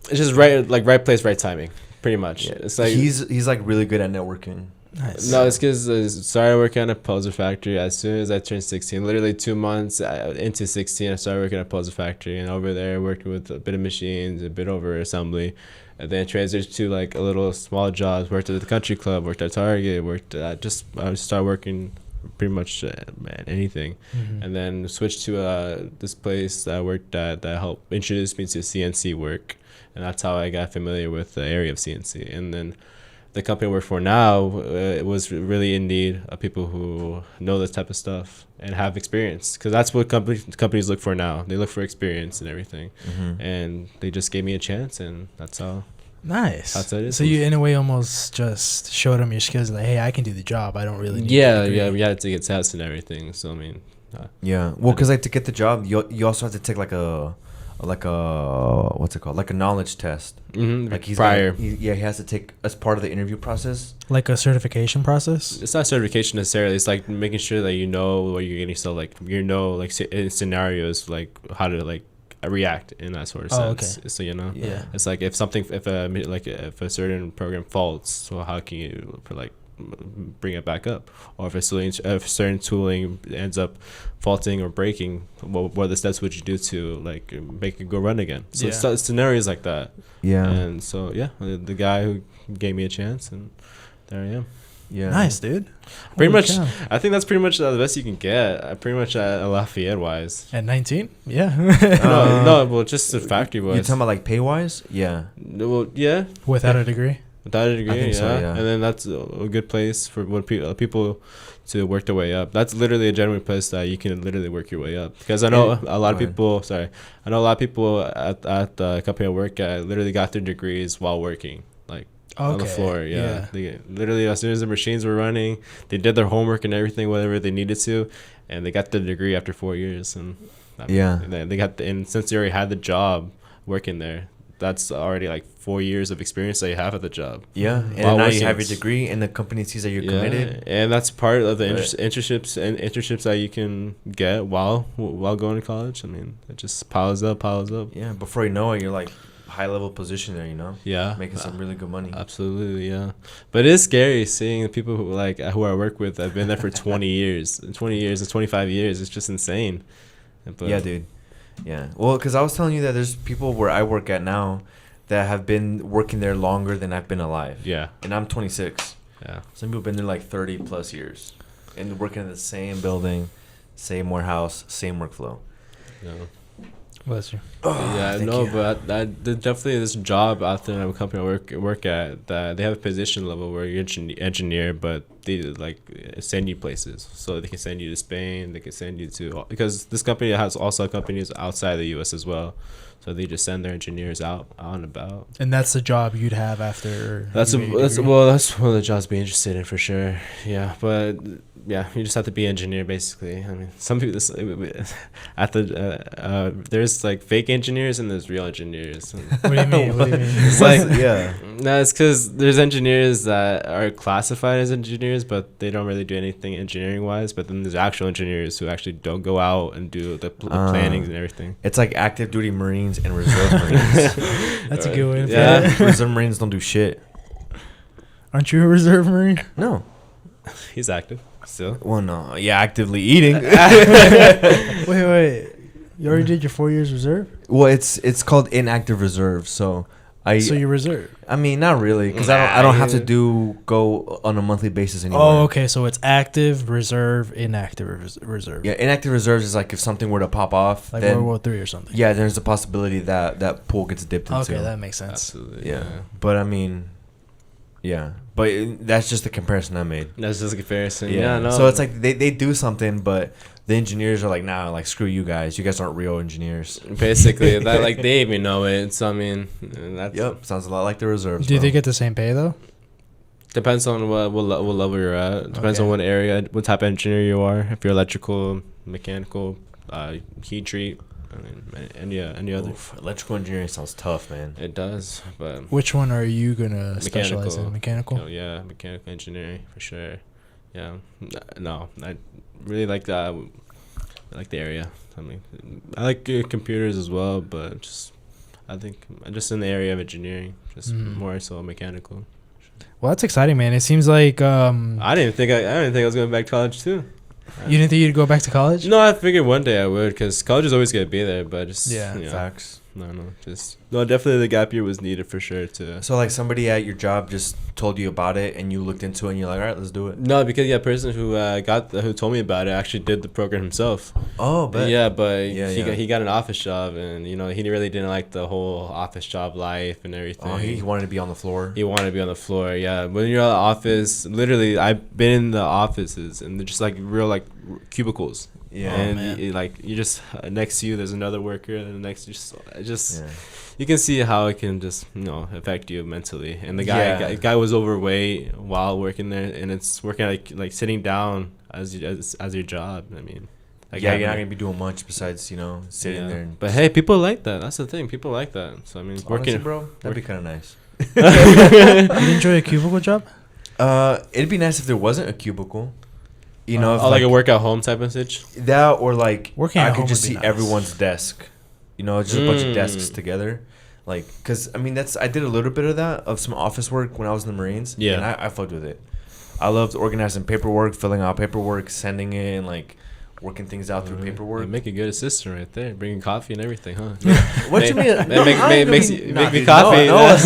just right place, right timing, pretty much. Yeah. It's like he's like really good at networking. Nice. No, it's because I started working at a puzzle factory as soon as I turned 16. Literally 2 months into 16, I started working at a puzzle factory. And over there, working with a bit of machines, a bit over assembly. And then transitioned to like a little small jobs. Worked at the country club, worked at Target, I just started working pretty much anything. Mm-hmm. And then switched to this place that I worked at that helped introduce me to CNC work. And that's how I got familiar with the area of CNC. And then the company I work for now, it was really in need of people who know this type of stuff and have experience, because that's what companies look for now. They look for experience and everything. Mm-hmm. And they just gave me a chance, and that's how. Nice. That's how it is. So you, in a way, almost just showed them your skills. Like, hey, I can do the job. I don't really need We had to get tests and everything. So I mean. Well, because like to get the job, you also have to take like a what's it called? Like a knowledge test. Mm-hmm. Like prior. He has to take as part of the interview process. Like a certification process. It's not certification necessarily. It's like making sure that you know what you're getting yourself, like in scenarios, like how to like react in that sort of sense. Okay. So Yeah. It's like if a certain program faults, so how can you bring it back up? Or if if certain tooling ends up faulting or breaking, what are the steps would you do to like make it go run again? So it's scenarios like that. Yeah. And so the guy who gave me a chance, and there I am. Yeah. Nice, dude. Pretty much. I think that's pretty much the best you can get. Pretty much at Lafayette wise. At 19? Yeah. Well, just the factory wise. You're talking about like pay wise? Yeah. Well, yeah. Without a degree. Without a degree, I think so, yeah. And then that's a good place for people to work their way up. That's literally a genuine place that you can literally work your way up. Because I know a lot of people. Sorry, I know a lot of people at the company I work at literally got their degrees while working, like on the floor. Yeah. They literally, as soon as the machines were running, they did their homework and everything, whatever they needed to, and they got the degree after 4 years. And they got and since they already had the job working there, that's already like 4 years of experience that you have at the job. Yeah, and now you have your degree, and the company sees that you're committed. And that's part of the internships that you can get while going to college. I mean, it just piles up. Yeah, before you know it, you're like high level position there. Yeah, making some really good money. Absolutely, yeah. But it is scary seeing the people who I work with. I've been there for 20 years, and 25 years. It's just insane. But yeah, dude. Yeah, well, because I was telling you that there's people where I work at now that have been working there longer than I've been alive. Yeah. And I'm 26. Yeah. Some people have been there like 30 plus years and working in the same building, same warehouse, same workflow. No. Bless you. But there's definitely this job out there in a company I work at that they have a position level where you're engineer, but they like send you places. So they can send you to Spain, they can send you to, because this company has also companies outside the U.S. as well. So they just send their engineers out and about. And that's the job you'd have after. That's one of the jobs to be interested in for sure. Yeah, but yeah, you just have to be an engineer basically. I mean, some people there's like fake engineers and there's real engineers. What do you mean? It's like no, it's because there's engineers that are classified as engineers, but they don't really do anything engineering wise. But then there's actual engineers who actually don't go out and do the plannings and everything. It's like active duty Marines and reserve Marines. That's a good way. Yeah, reserve Marines don't do shit. Aren't you a reserve Marine? No, he's active still. Well, no, yeah, actively eating. Wait. You already did your 4 years reserve? Well, it's called inactive reserve. So you're reserve. I mean, not really, because I don't have to go on a monthly basis anymore. Oh, okay. So it's active reserve, inactive reserve. Yeah, inactive reserves is like if something were to pop off, like then, World War III or something. Yeah, there's a possibility that pool gets dipped into. Okay, that makes sense. Absolutely. Yeah, but I mean, yeah, but that's just the comparison I made. That's just a comparison. Yeah, no. So it's like they do something, but the engineers are like, nah, like screw you guys. You guys aren't real engineers. Basically, that like they even know it. So I mean, that's sounds a lot like the reserves. Do they get the same pay though? Depends on what level you're at. Depends on what area, what type of engineer you are. If you're electrical, mechanical, heat treat, I mean, any other. Electrical engineering sounds tough, man. It does, but which one are you gonna specialize in? Mechanical. Oh yeah, mechanical engineering for sure. Yeah, no, I really like that. I like the area. I mean, I like computers as well, but I think I'm just in the area of engineering, just more so mechanical. Well, that's exciting, man. It seems like I didn't think I was going back to college too. You didn't think you'd go back to college? No, I figured one day I would, because college is always gonna be there. But just facts. No, definitely the gap year was needed for sure too. So like somebody at your job just told you about it, and you looked into it, and you're like, all right, let's do it. No, because the person who told me about it actually did the program himself. Oh, but he got an office job, and he really didn't like the whole office job life and everything. Oh, he wanted to be on the floor. He wanted to be on the floor. Yeah, when you're at the office, literally, I've been in the offices, and they're just like real like cubicles. Yeah, and you just next to you, there's another worker, and the next you can see how it can just affect you mentally. And the guy was overweight while working there, and it's working like sitting down as your job. I mean, you're not gonna be doing much besides sitting there. But hey, people like that. That's the thing. People like that. So I mean, honestly, bro, that'd be kind of nice. You enjoy a cubicle job? It'd be nice if there wasn't a cubicle. Like a work at home type of situation. That or like working at I home could just see nice. Everyone's desk. Just a bunch of desks together. Like, cause I mean I did a little bit of that of some office work when I was in the Marines. Yeah, and I fucked with it. I loved organizing paperwork, filling out paperwork, sending it, and like working things out through paperwork. You make a good assistant right there, bringing coffee and everything, huh? What you mean? Make me coffee. No,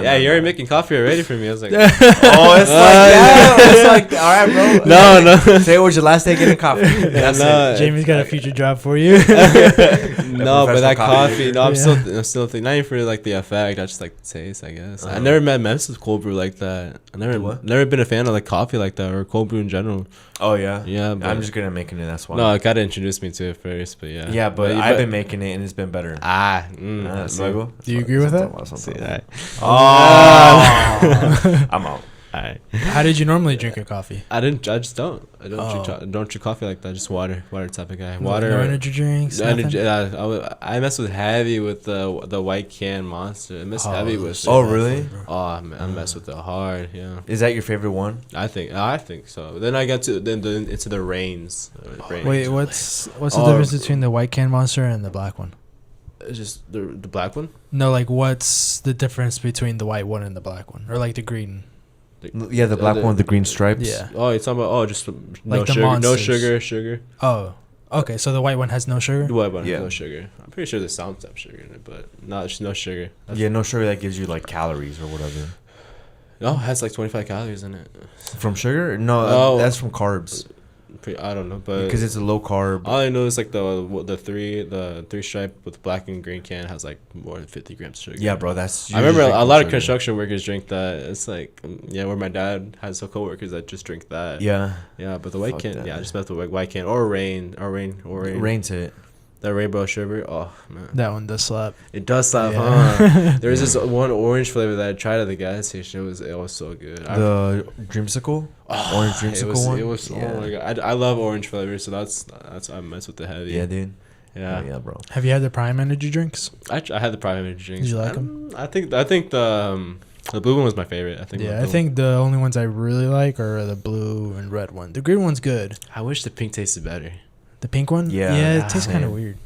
yeah, you're already making coffee already for me. I was like, oh, it's like that. It's like, all right, bro. No. Today was your last day getting coffee. That's it. Jamie's got a future job for you. No, but that coffee. No, I'm still thinking. Not even for like the effect. I just like the taste, I guess. I never messed with cold brew like that. I never been a fan of like coffee like that or cold brew in general. Oh yeah. Yeah, but I'm just good at making it. That's why. No, it gotta introduce me to it first, but yeah. Yeah, but I've been making it and it's been better. Do you agree with that? I'm out. Alright. How did you normally drink your coffee? I just don't. I don't drink coffee like that. Just water type of guy. Water. No energy drinks. I mess with heavy with the white can Monster. I mess heavy with it. Oh really? Oh man, I mess with it hard. Yeah. Is that your favorite one? I think so. Then I got to into the Reigns. Wait, what's the difference between the white can Monster and the black one? It's just the black one. No, like what's the difference between the white one and the black one, or like the green? Yeah, the black one with the green stripes. Yeah. Oh, you're talking about just like no sugar. Oh, okay. So the white one has no sugar. The white one has no sugar. I'm pretty sure the sounds have sugar in it, but just no sugar. No sugar that gives you like calories or whatever. No, it has like 25 calories in it. From sugar? No, that's from carbs. I don't know, but because it's a low carb. All I know is like the three stripe with black and green can has like more than 50 grams of sugar. Yeah, bro, that's. I remember a lot of construction workers drink that. It's like where my dad has some coworkers that just drink that. Yeah. Yeah, but the white can. I just met the white can or rain. Rain's it. That rainbow sherbet. Oh man, that one does slap. It does slap, huh? There was this one orange flavor that I tried at the gas station. It was so good. The dreamsicle, orange dreamsicle one. It was. Oh my god, I love orange flavor, so that's I mess with the heavy. Yeah, dude. Yeah, bro. Have you had the Prime energy drinks? I had the Prime energy drinks. Did you like them? I think the blue one was my favorite. I think the only ones I really like are the blue and red one. The green one's good. I wish the pink tasted better. The pink one? Yeah, it tastes kind of weird.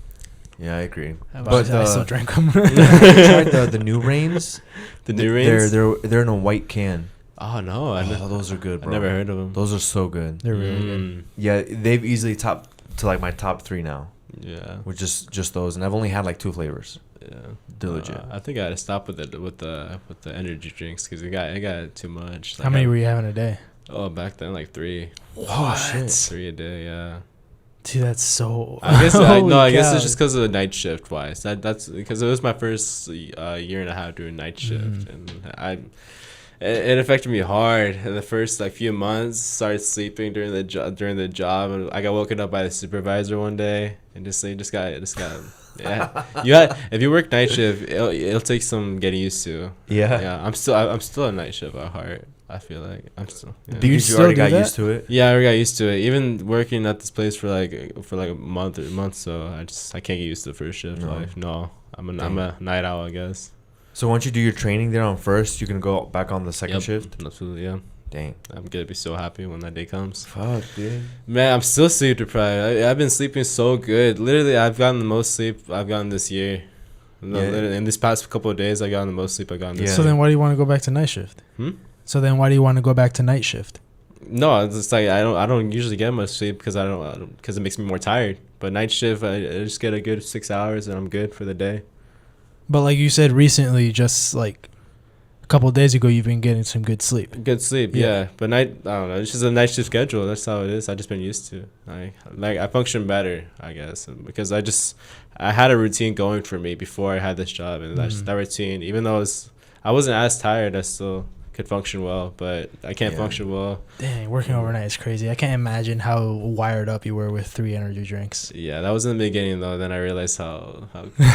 Yeah, I agree. But I still drank them. I tried the new Reigns. The new Reigns? They're in a white can. Oh, no. Those are good, bro. I never heard of them. Those are so good. They're really good. Yeah, they've easily topped to like my top 3 now. Yeah. With just those. And I've only had like 2 flavors. Yeah. They're legit. I think I had to stop with the energy drinks because it got too much. How many were you having a day? Oh, back then, like 3. What? 3 a day, yeah. Dude, that's so. I guess I guess it's just because of the night shift wise. That's because it was my first year and a half doing night shift, and it affected me hard. In the first like few months, started sleeping during the job, and I got woken up by the supervisor one day, and just got yeah. If you work night shift, it'll take some getting used to. Yeah. I'm still a night shift at heart. I feel like I'm still. Yeah. Because you already got used to it. Yeah, I already got used to it. Even working at this place for like a month, so I can't get used to the first shift life. No, I'm a night owl, I guess. So once you do your training there on first, you can go back on the second shift. Absolutely, yeah. Dang, I'm gonna be so happy when that day comes. Fuck, dude. Man, I'm still sleep deprived. I've been sleeping so good. Literally, I've gotten the most sleep I've gotten this year. No, in this past couple of days, I got the most sleep I got. In this So then, why do you want to go back to night shift? So then, why do you want to go back to night shift? No, it's just like I don't usually get much sleep because because it makes me more tired. But night shift, I just get a good 6 hours and I'm good for the day. But like you said recently, just like a couple of days ago, you've been getting some good sleep. Good sleep, yeah. But I don't know. It's just a night shift schedule. That's how it is. I've just been used to. I function better, I guess, because I had a routine going for me before I had this job, and that routine, even though I wasn't as tired, I still could function well, but I can't function well. Dang, working overnight is crazy. I can't imagine how wired up you were with 3 energy drinks. Yeah, that was in the beginning though. Then I realized how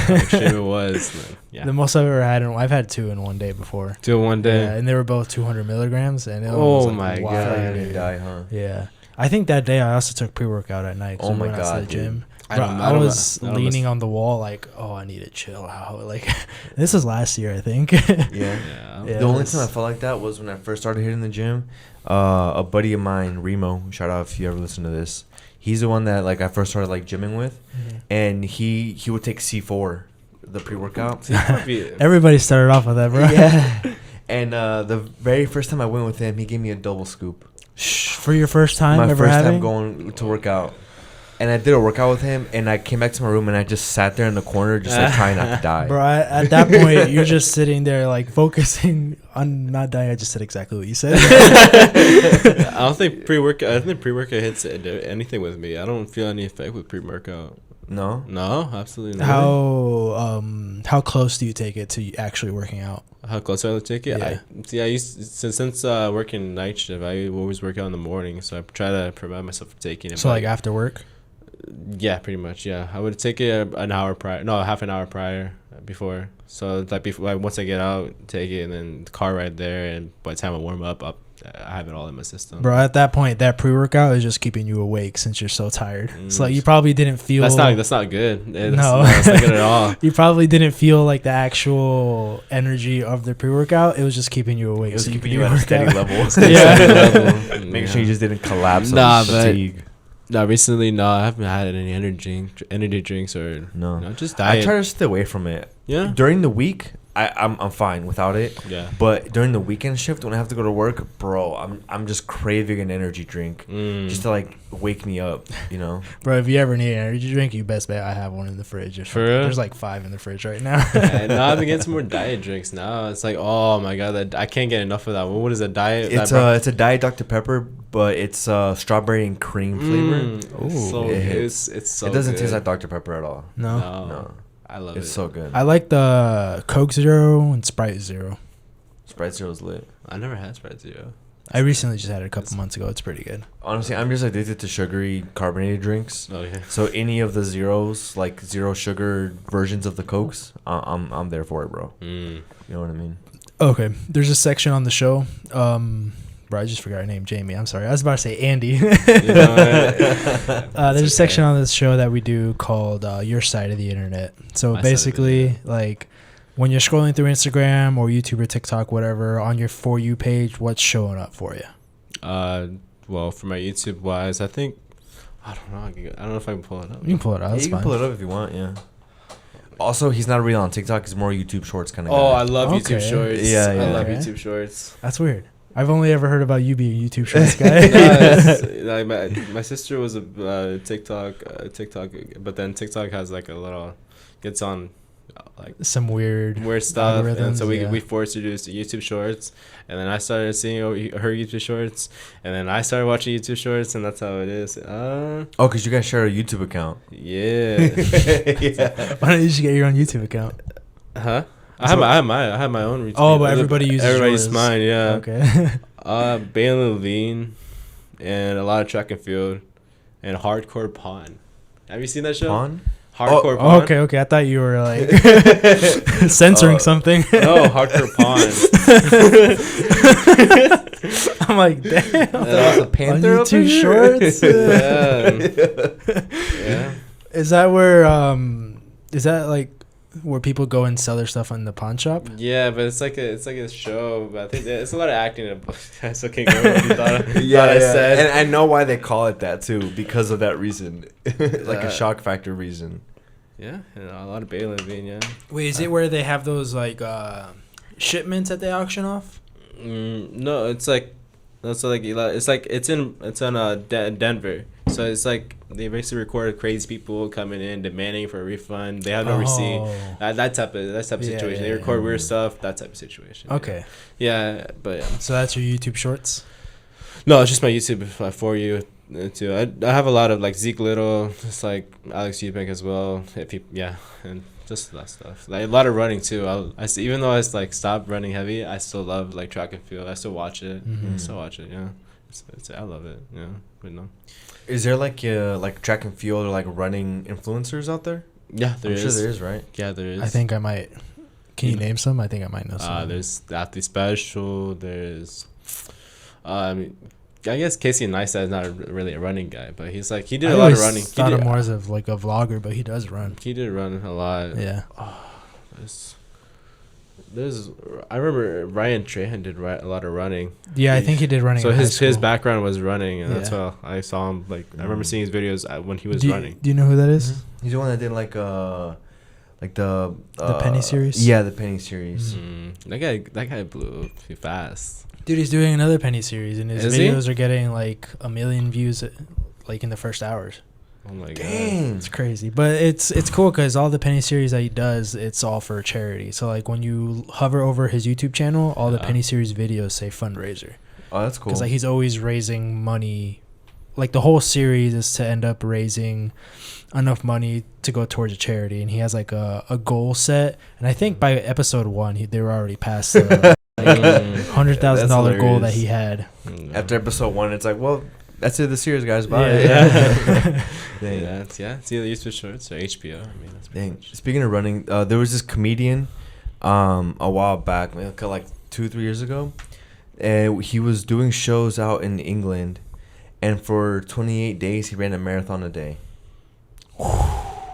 extreme it was. Yeah. The most I've ever had, I've had 2 in one day before. 2 in one day. Yeah, and they were both 200 milligrams. And it was like, my god, I didn't die, huh? Yeah, I think that day I also took pre-workout at night. Oh my god, to the gym. I was leaning on the wall like, oh, I need to chill out. Like, this was last year, I think. Yeah. The only time I felt like that was when I first started hitting the gym. A buddy of mine, Remo, shout out if you ever listen to this. He's the one that like I first started like gymming with, and he would take C4, the pre-workout. Everybody started off with that, bro. Yeah. And the very first time I went with him, he gave me a double scoop. For your first time my ever first having? time going to work out. And I did a workout with him, and I came back to my room, and I just sat there in the corner, just like trying not to die. Bro, at that point, you're just sitting there, like, focusing on not dying. I just said exactly what you said. I don't think pre-workout hits anything with me. I don't feel any effect with pre-workout. No? No, absolutely not. How close do you take it to actually working out? How close do I take it? Yeah. I used since working night shift, I always work out in the morning, so I try to prevent myself from taking it. So like after work? Yeah, pretty much. Yeah, I would take it half an hour prior before. So like before, once I get out, take it, and then the car ride there, and by the time I warm up, I have it all in my system. Bro, at that point, that pre-workout is just keeping you awake since you're so tired. So like you probably didn't feel... That's not good. That's not good at all. You probably didn't feel like the actual energy of the pre-workout. It was just keeping you awake. It was so keeping you at a steady level. Yeah. Make sure you just didn't collapse on fatigue. Recently, I haven't had any energy drinks or just diet. I try to stay away from it. Yeah. During the week, I'm fine without it. Yeah. But during the weekend shift, when I have to go to work, bro, I'm just craving an energy drink just to like wake me up, you know. Bro, if you ever need an energy drink, you best bet I have one in the fridge. For real? There's like 5 in the fridge right now. No, I've been getting some more diet drinks now. It's like, oh my god, I can't get enough of that. What is a diet? It's a diet Dr. Pepper, but it's strawberry and cream flavor. It's so it doesn't good. taste like Dr. Pepper at all. No. I love it. It's so good. I like the Coke Zero and Sprite Zero. Sprite Zero's lit. I never had Sprite Zero. I recently just had it a couple months ago. It's pretty good. Honestly, I'm just addicted to sugary carbonated drinks. Oh yeah. So any of the zeros, like zero sugar versions of the Cokes, I'm there for it, bro. You know what I mean? Okay. There's a section on the show. Bro, I just forgot her name, Jamie. I'm sorry. I was about to say Andy. There's a section on this show that we do called Your Side of the Internet. So basically, like when you're scrolling through Instagram or YouTube or TikTok, whatever, on your For You page, what's showing up for you? Well, for my YouTube wise, I think I don't know if I can pull it up. You can pull it up. You can pull it up if you want. Yeah. Also, he's not really on TikTok. He's more YouTube Shorts kind of guy. Oh, I love YouTube Shorts. Yeah. I love YouTube Shorts. That's weird. I've only ever heard about you being a YouTube Shorts guy. Like my sister was a TikTok, but then TikTok has like gets on like some weird stuff, and so we forced her to do YouTube Shorts, and then I started seeing her YouTube Shorts, and then I started watching YouTube Shorts, and that's how it is. Because you guys share a YouTube account. Yeah. Yeah. Why don't you just get your own YouTube account? Huh? I have my own routine. Oh, but everybody's mine, yeah. Okay. Bailey Levine, and a lot of track and field, and Hardcore Pawn. Have you seen that show? Pawn? Hardcore Pawn. Okay. I thought you were like censoring something. No, Hardcore Pawn. I'm like, damn. That was a Panther on YouTube Shorts. Yeah. Is that where is that like where people go and sell their stuff in the pawn shop? Yeah, but it's like a show. But I think it's a lot of acting. I still can't go what you thought. I said. And I know why they call it that too, because of that reason, like a shock factor reason. Yeah, and a lot of bailiffing. Yeah. Wait, is it where they have those like shipments that they auction off? No, it's like it's in Denver. So it's like they basically recorded crazy people coming in demanding for a refund. They have no receipt. That type of situation. They record weird stuff. That type of situation. Okay. Yeah, but yeah. So that's your YouTube shorts. No, it's just my YouTube for you too. I have a lot of like Zeke Little, just like Alex Eubank as well. And just that stuff. Like a lot of running too. Even though I like stopped running heavy, I still love like track and field. I still watch it. Mm-hmm. I still watch it. Yeah, I love it. Yeah, but no. Is there like track and field or like running influencers out there? Yeah, there is. I'm sure there is, right? Yeah, there is. I think I might. Can you name some? I think I might know some. There's the Athlete Special. There's, I guess Casey Neistat is not really a running guy, but he did a lot of running. I thought him more as of like a vlogger, but he does run. He did run a lot. Yeah. I remember Ryan Trahan did a lot of running. Yeah, I think he did running. So his background was running, and that's why I saw him. Like I remember Mm. seeing his videos when he was running. Do you know who that is? Mm-hmm. He's the one that did like the Penny series. Yeah, the Penny series. That guy blew up fast. Dude, he's doing another Penny series, and his Is videos are getting like 1 million views, like in the first hours. Oh my god, Dang. It's crazy, but it's cool because all the Penny series that he does, it's all for charity. So like when you hover over his YouTube channel, all the Penny series videos say fundraiser. Oh, that's cool. Because like he's always raising money. Like the whole series is to end up raising enough money to go towards a charity, and he has like a goal set. And I think by episode 1, they were already past the $100,000 goal that he had. After episode 1, it's like, well, that's it. The series, guys. Bye. Yeah. It's either YouTube Shorts or HBO. I mean, that's pretty much. Speaking of running, there was this comedian, a while back, like 2-3 years ago, and he was doing shows out in England, and for 28 days he ran a marathon a day. Oh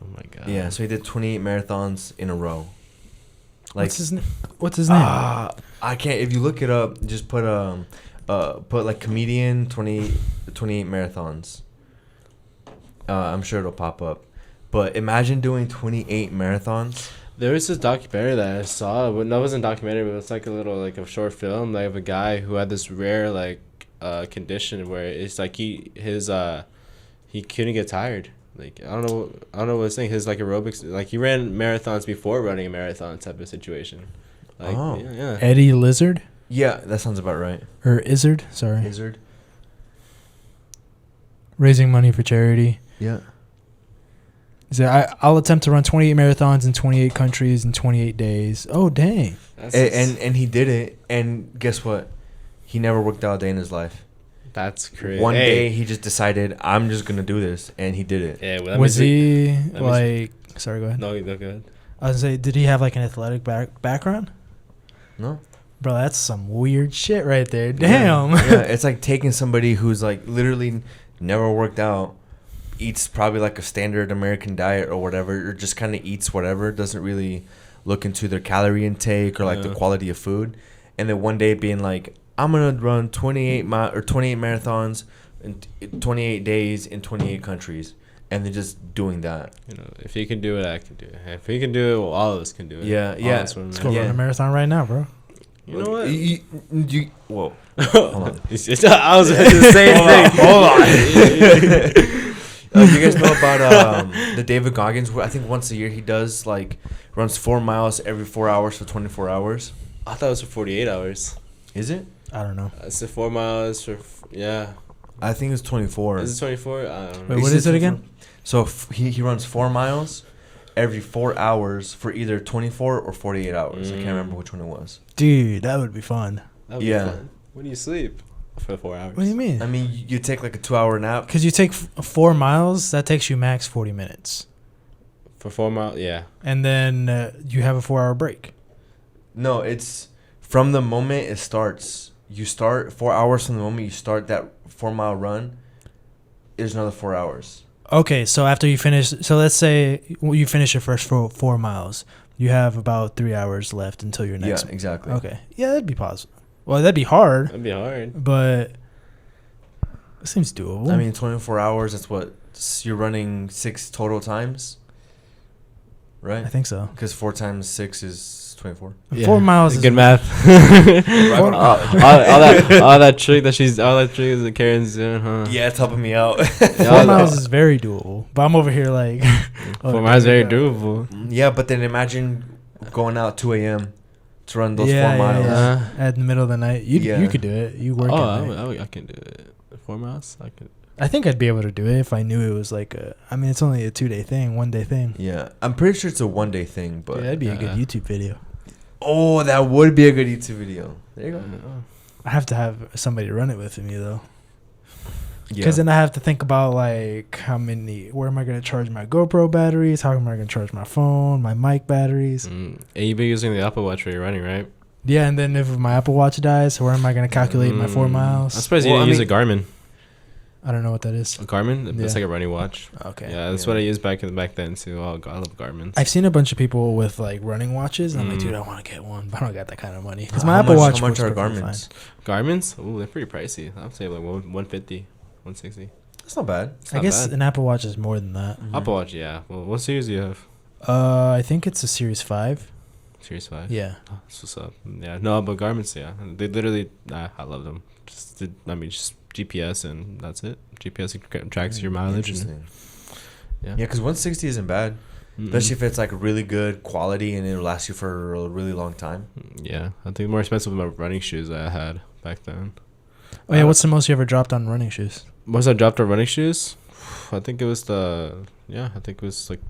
my god. Yeah, so he did 28 marathons in a row. Like, What's his name? I can't. If you look it up, just put like comedian 28 marathons. I'm sure it'll pop up. But imagine doing 28 marathons. There was this documentary that I saw. But that wasn't a documentary, but it's like a short film, like of a guy who had this rare condition where it's like he couldn't get tired. Like I don't know what it's saying. His like aerobics, like he ran marathons before running a marathon type of situation. Like, yeah. Eddie Lizard? Yeah, that sounds about right. Or Izzard, sorry. Izzard. Raising money for charity. Yeah. So I'll attempt to run 28 marathons in 28 countries in 28 days. Oh, dang. And he did it, and guess what? He never worked out a day in his life. That's crazy. One day he just decided, I'm just going to do this, and he did it. Yeah, well, was he like... Sorry, go ahead. No, go ahead. I was going to say, did he have like an athletic background? No. Bro, that's some weird shit right there. Damn. Yeah, it's like taking somebody who's like literally never worked out, eats probably like a standard American diet or whatever, or just kind of eats whatever, doesn't really look into their calorie intake or like the quality of food, and then one day being like, I'm gonna run 28 marathons in 28 days in 28 countries, and then just doing that. You know, if he can do it, I can do it. If he can do it, well, all of us can do it. Yeah. Let's go run a marathon right now, bro. You know what? Whoa. Hold on. I was the same thing. Hold on. You guys know about the David Goggins? I think once a year he does runs 4 miles every 4 hours for 24 hours. I thought it was for 48 hours. Is it? I don't know. It's 4 miles for I think it's 24. Is it 24? I don't know. Wait, what is it again? So he runs 4 miles every 4 hours for either 24 or 48 hours. I can't remember which one it was. Dude, that would be fun. That would be fun. When do you sleep? For 4 hours. What do you mean? I mean, you take like a 2-hour nap. Because you take 4 miles, that takes you max 40 minutes. For 4 miles, yeah. And then you have a 4-hour break. No, it's from the moment it starts. You start 4 hours from the moment you start that 4-mile run. There's another 4 hours. Okay, so after you finish, so let's say you finish your first 4 miles, you have about 3 hours left until your next. Yeah, exactly. Okay, yeah, that'd be possible. Well, that'd be hard. That'd be hard, but it seems doable. I mean, 24 hours. That's what you're running 6 total times. right? I think so. Because 4 times 6 is 24. Yeah. 4 miles is good math. all that trick that Karen's doing, huh? Yeah, it's helping me out. 4 miles is very doable, but I'm over here like 4 miles is very doable. Yeah, but then imagine going out 2 a.m. to run those 4 miles. Yeah. At the middle of the night. You could do it. You work at night. I can do it. 4 miles? I could. I think I'd be able to do it if I knew it was like it's only a 2-day thing, 1-day thing. Yeah, I'm pretty sure it's a 1-day thing, but... Yeah, that'd be a good YouTube video. Oh, that would be a good YouTube video. There you go. I have to have somebody run it with me, though. Yeah. Because then I have to think about, like, where am I going to charge my GoPro batteries? How am I going to charge my phone, my mic batteries? And you've been using the Apple Watch while you're running, right? Yeah, and then if my Apple Watch dies, where am I going to calculate my 4 miles? I'm surprised you didn't use a Garmin. I don't know what that is. A Garmin? Yeah. It's like a running watch. Okay. Yeah, that's what I used back then too. Oh, God, I love Garmin. I've seen a bunch of people with like running watches, and I'm like, dude, I want to get one, but I don't got that kind of money. Because my Apple Watch. How much are Garmin's? Garmin's? Ooh, they're pretty pricey. I'd say like 150, 160. That's not bad. I guess an Apple Watch is more than that. Mm-hmm. Apple Watch, yeah. Well, what series do you have? I think it's a Series 5. Series 5? Yeah. Oh, that's what's up. Yeah, no, but Garmin's, yeah. They literally, I love them. Just GPS and that's it. GPS tracks your mileage. Interesting. Yeah, because 160 isn't bad. Especially if it's like really good quality and it'll last you for a really long time. Yeah, I think more expensive than my running shoes I had back then. Oh yeah, what's the most you ever dropped on running shoes? Most I dropped on running shoes? I think it was like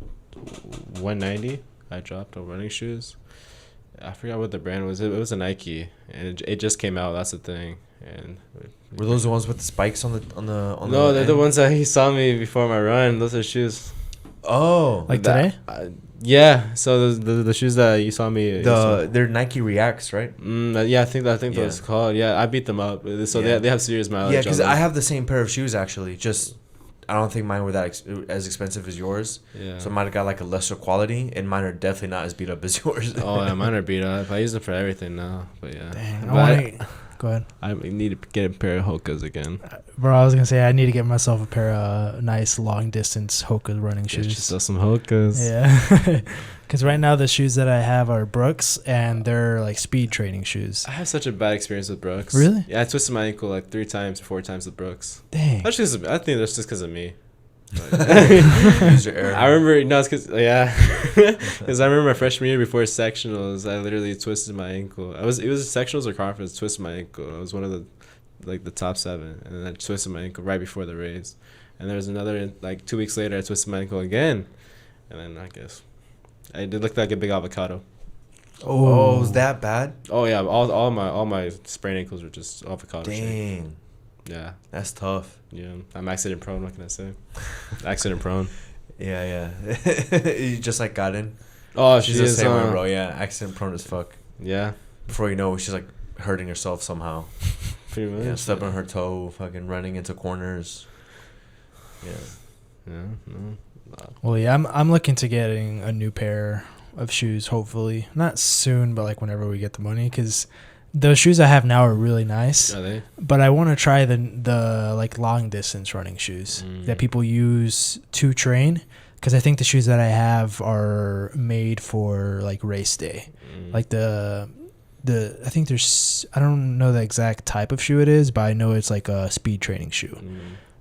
190 I dropped on running shoes. I forgot what the brand was. It was a Nike, and it just came out. That's the thing. And were those the ones with the spikes on the? No, they're the ones that he saw me before my run. Those are shoes. Oh, like today? Yeah. So the shoes that you saw me. They're Nike Reacts, right? Yeah, I think that's called. Yeah, I beat them up. So they have serious mileage. Yeah, because I have the same pair of shoes actually. Just I don't think mine were that as expensive as yours. Yeah. So mine got like a lesser quality, and mine are definitely not as beat up as yours. Oh yeah, mine are beat up. I use them for everything now. But yeah. Dang, go ahead. I need to get a pair of Hokas again. Bro, I was going to say, I need to get myself a pair of nice long-distance Hoka running shoes. Just sell some Hokas. Yeah. Because right now the shoes that I have are Brooks, and they're like speed training shoes. I have such a bad experience with Brooks. Really? Yeah, I twisted my ankle like 4 times with Brooks. Dang. I think that's just because of me. User error. I remember, it's because I remember my freshman year before sectionals, I literally twisted my ankle. It was sectionals or conference, twisted my ankle. I was one of the top 7, and then I twisted my ankle right before the race. And there was another 2 weeks later, I twisted my ankle again, and then I guess I did look like a big avocado. Oh, was that bad? Oh yeah, all my sprained ankles were just avocado. Dang. Shape. Yeah, that's tough. Yeah, I'm accident prone. What can I say? Accident prone. Yeah. You just got in. Oh, she's the same way, bro. Yeah, accident prone as fuck. Yeah. Before you know, she's hurting herself somehow. Pretty much. Yeah, stubbing her toe, fucking running into corners. Yeah. Yeah. No. Well, yeah, I'm looking to getting a new pair of shoes. Hopefully, not soon, but whenever we get the money, because the shoes I have now are really nice. Are they? But I want to try the long distance running shoes that people use to train, because I think the shoes that I have are made for race day. Like I think there's, I don't know the exact type of shoe it is, but I know it's like a speed training shoe.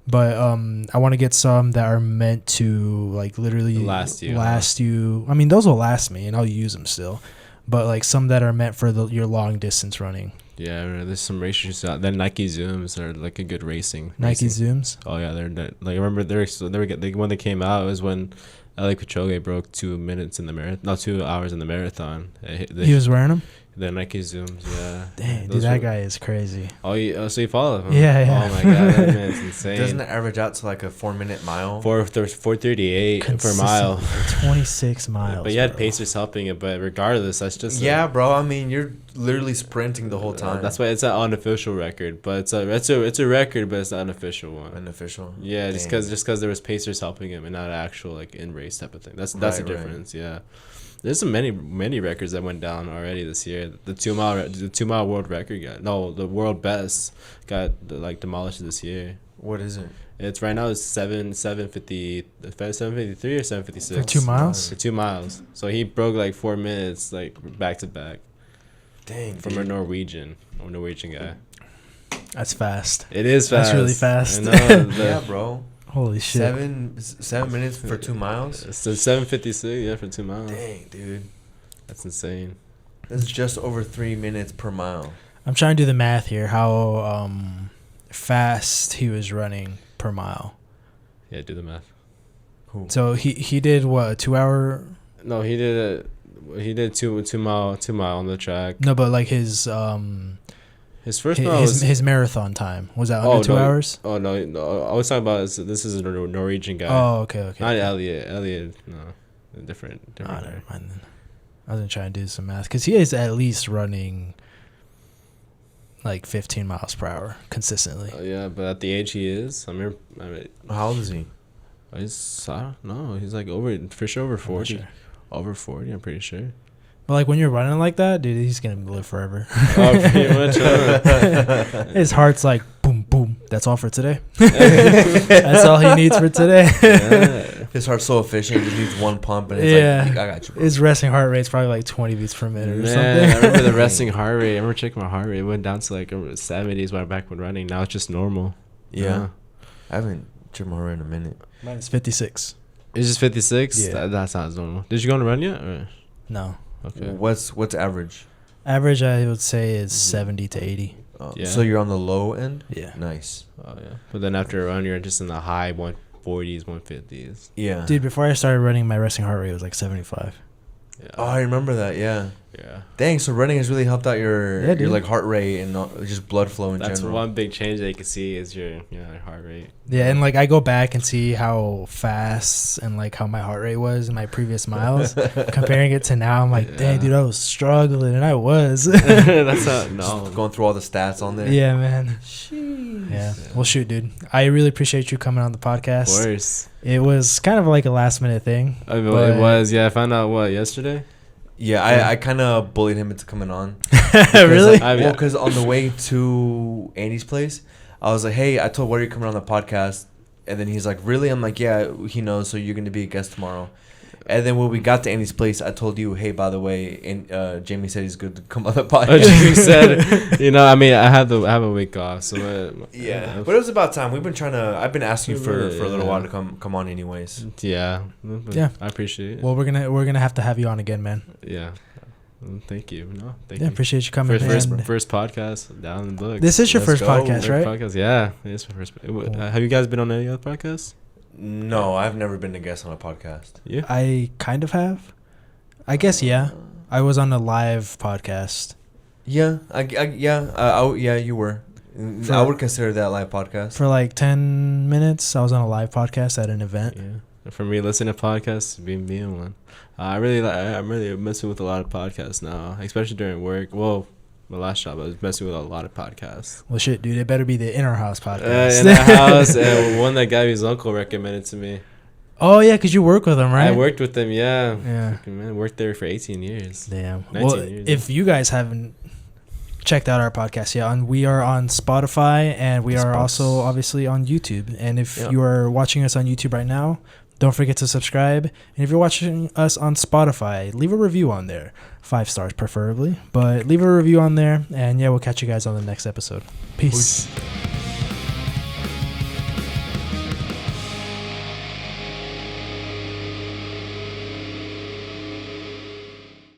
But I want to get some that are meant to literally last you. I mean, those will last me, and I'll use them still. But some that are meant for your long distance running. Yeah, there's some race shoes out. Then Nike Zooms are a good racing. Nike Zooms. Oh yeah, they're I remember when they came out. It was when Eliud Kipchoge broke 2 minutes in the marathon. No, 2 hours in the marathon. He was wearing them. The Nike Zooms, yeah. Dang, dude, that guy is crazy. Oh, so you follow him? Yeah. Oh my god, that man's insane. Doesn't it average out to a 4-minute mile? 4:38 per mile. 26 miles. But you had pacers helping it. But regardless, that's just bro. I mean, you're literally sprinting the whole time. That's why it's an unofficial record. But it's a record, but it's an unofficial one. Unofficial. Yeah, just because there was pacers helping him and not actual in race type of thing. That's the difference. Yeah. There's some many records that went down already this year. The 2 mile world record the world best got demolished this year. What is it? It's right now it's 7:53 or 7:56 for 2 miles. For 2 miles, so he broke like 4 minutes back to back. Dang, from a Norwegian guy. That's fast. It is fast. That's really fast. Yeah, bro. Holy shit. 7 minutes for 2 miles. It's 7:56. Yeah, for 2 miles. Dang, dude. That's insane. That's just over 3 minutes per mile. I'm trying to do the math here. How fast he was running per mile. Yeah, do the math. Cool. So he did what, 2 hour? No, he did two mile on the track. No, but like his first mile was his marathon time was that under 2 hours? Oh no, I was talking about this is a Norwegian guy. Oh, okay. Not Elliot, no, different. Oh, never mind then. I was gonna try and do some math because he is at least running like 15 miles per hour consistently. Yeah, but at the age he is, How old is he? I don't know. He's like over 40. Sure. Over 40, I'm pretty sure. But like when you're running like that, dude, he's gonna live forever. Oh, pretty much. His heart's like boom, boom. That's all for today. That's all he needs for today. Yeah. His heart's so efficient. He just needs one pump, and it's like, I got you, bro. His resting heart rate's probably like 20 beats per minute or something. I remember the resting heart rate. I remember checking my heart rate. It went down to like 70s when back when running. Now it's just normal. Yeah. I haven't checked my heart rate in a minute. Mine is 56. It's just 56? Yeah. That sounds normal. Did you go on a run yet? Or? No. Okay. What's average? Average, I would say, is 70 to 80. Yeah. So you're on the low end? Yeah. Nice. Oh, yeah. But then after a run, you're just in the high 140s, 150s. Yeah. Dude, before I started running, my resting heart rate was like 75. Yeah. Oh, I remember that. Yeah. Yeah. Dang, so running has really helped out your dude. like heart rate and just blood flow in That's general. one big change that you can see is your heart rate. Yeah, and like I go back and see how fast and like how my heart rate was in my previous miles. Comparing it to now, I'm like, dang, dude, I was struggling, and I was. That's Just going through all the stats on there. Yeah, man. Jeez. Yeah. Well, shoot, dude. I really appreciate you coming on the podcast. Of course. It was kind of like a last minute thing. It was. Yeah, I found out yesterday. Yeah, I kind of bullied him into coming on. Really? Because on the way to Andy's place, I was like, hey, I told Warrior coming on the podcast. And then he's like, really? I'm like, yeah, he knows, so you're going to be a guest tomorrow. And then when we got to Andy's place, I told you, hey, by the way, and Jamie said he's good to come on the podcast. Jamie said, I have a week off, so yeah. But it was about time. I've been asking you for a little while to come on, anyways. Yeah. Yeah. I appreciate it. Well, we're gonna have to have you on again, man. Yeah. Thank you. Thank you. Appreciate you coming. First podcast down in the book. This is your first podcast, right? Podcast, yeah. It's my first. Cool. Have you guys been on any other podcasts? No, I've never been a guest on a podcast. Yeah, I kind of have. I guess yeah. I was on a live podcast. Yeah, you were. I would consider that a live podcast. For like 10 minutes, I was on a live podcast at an event. Yeah. For me, listening to podcasts, being one. I'm really messing with a lot of podcasts now, especially during work. Well, my last job, I was messing with a lot of podcasts. Well, shit, dude, it better be the In Our House podcast. In Our House, and one that Gabby's uncle recommended to me. Oh, yeah, because you work with him, right? I worked with him, yeah. Yeah. Man, worked there for 18 years. Damn. 19 years. If you guys haven't checked out our podcast yet, we are on Spotify, and we are also obviously on YouTube. And if you are watching us on YouTube right now, don't forget to subscribe. And if you're watching us on Spotify, leave a review on there. 5 stars preferably. But leave a review on there. And yeah, we'll catch you guys on the next episode. Peace.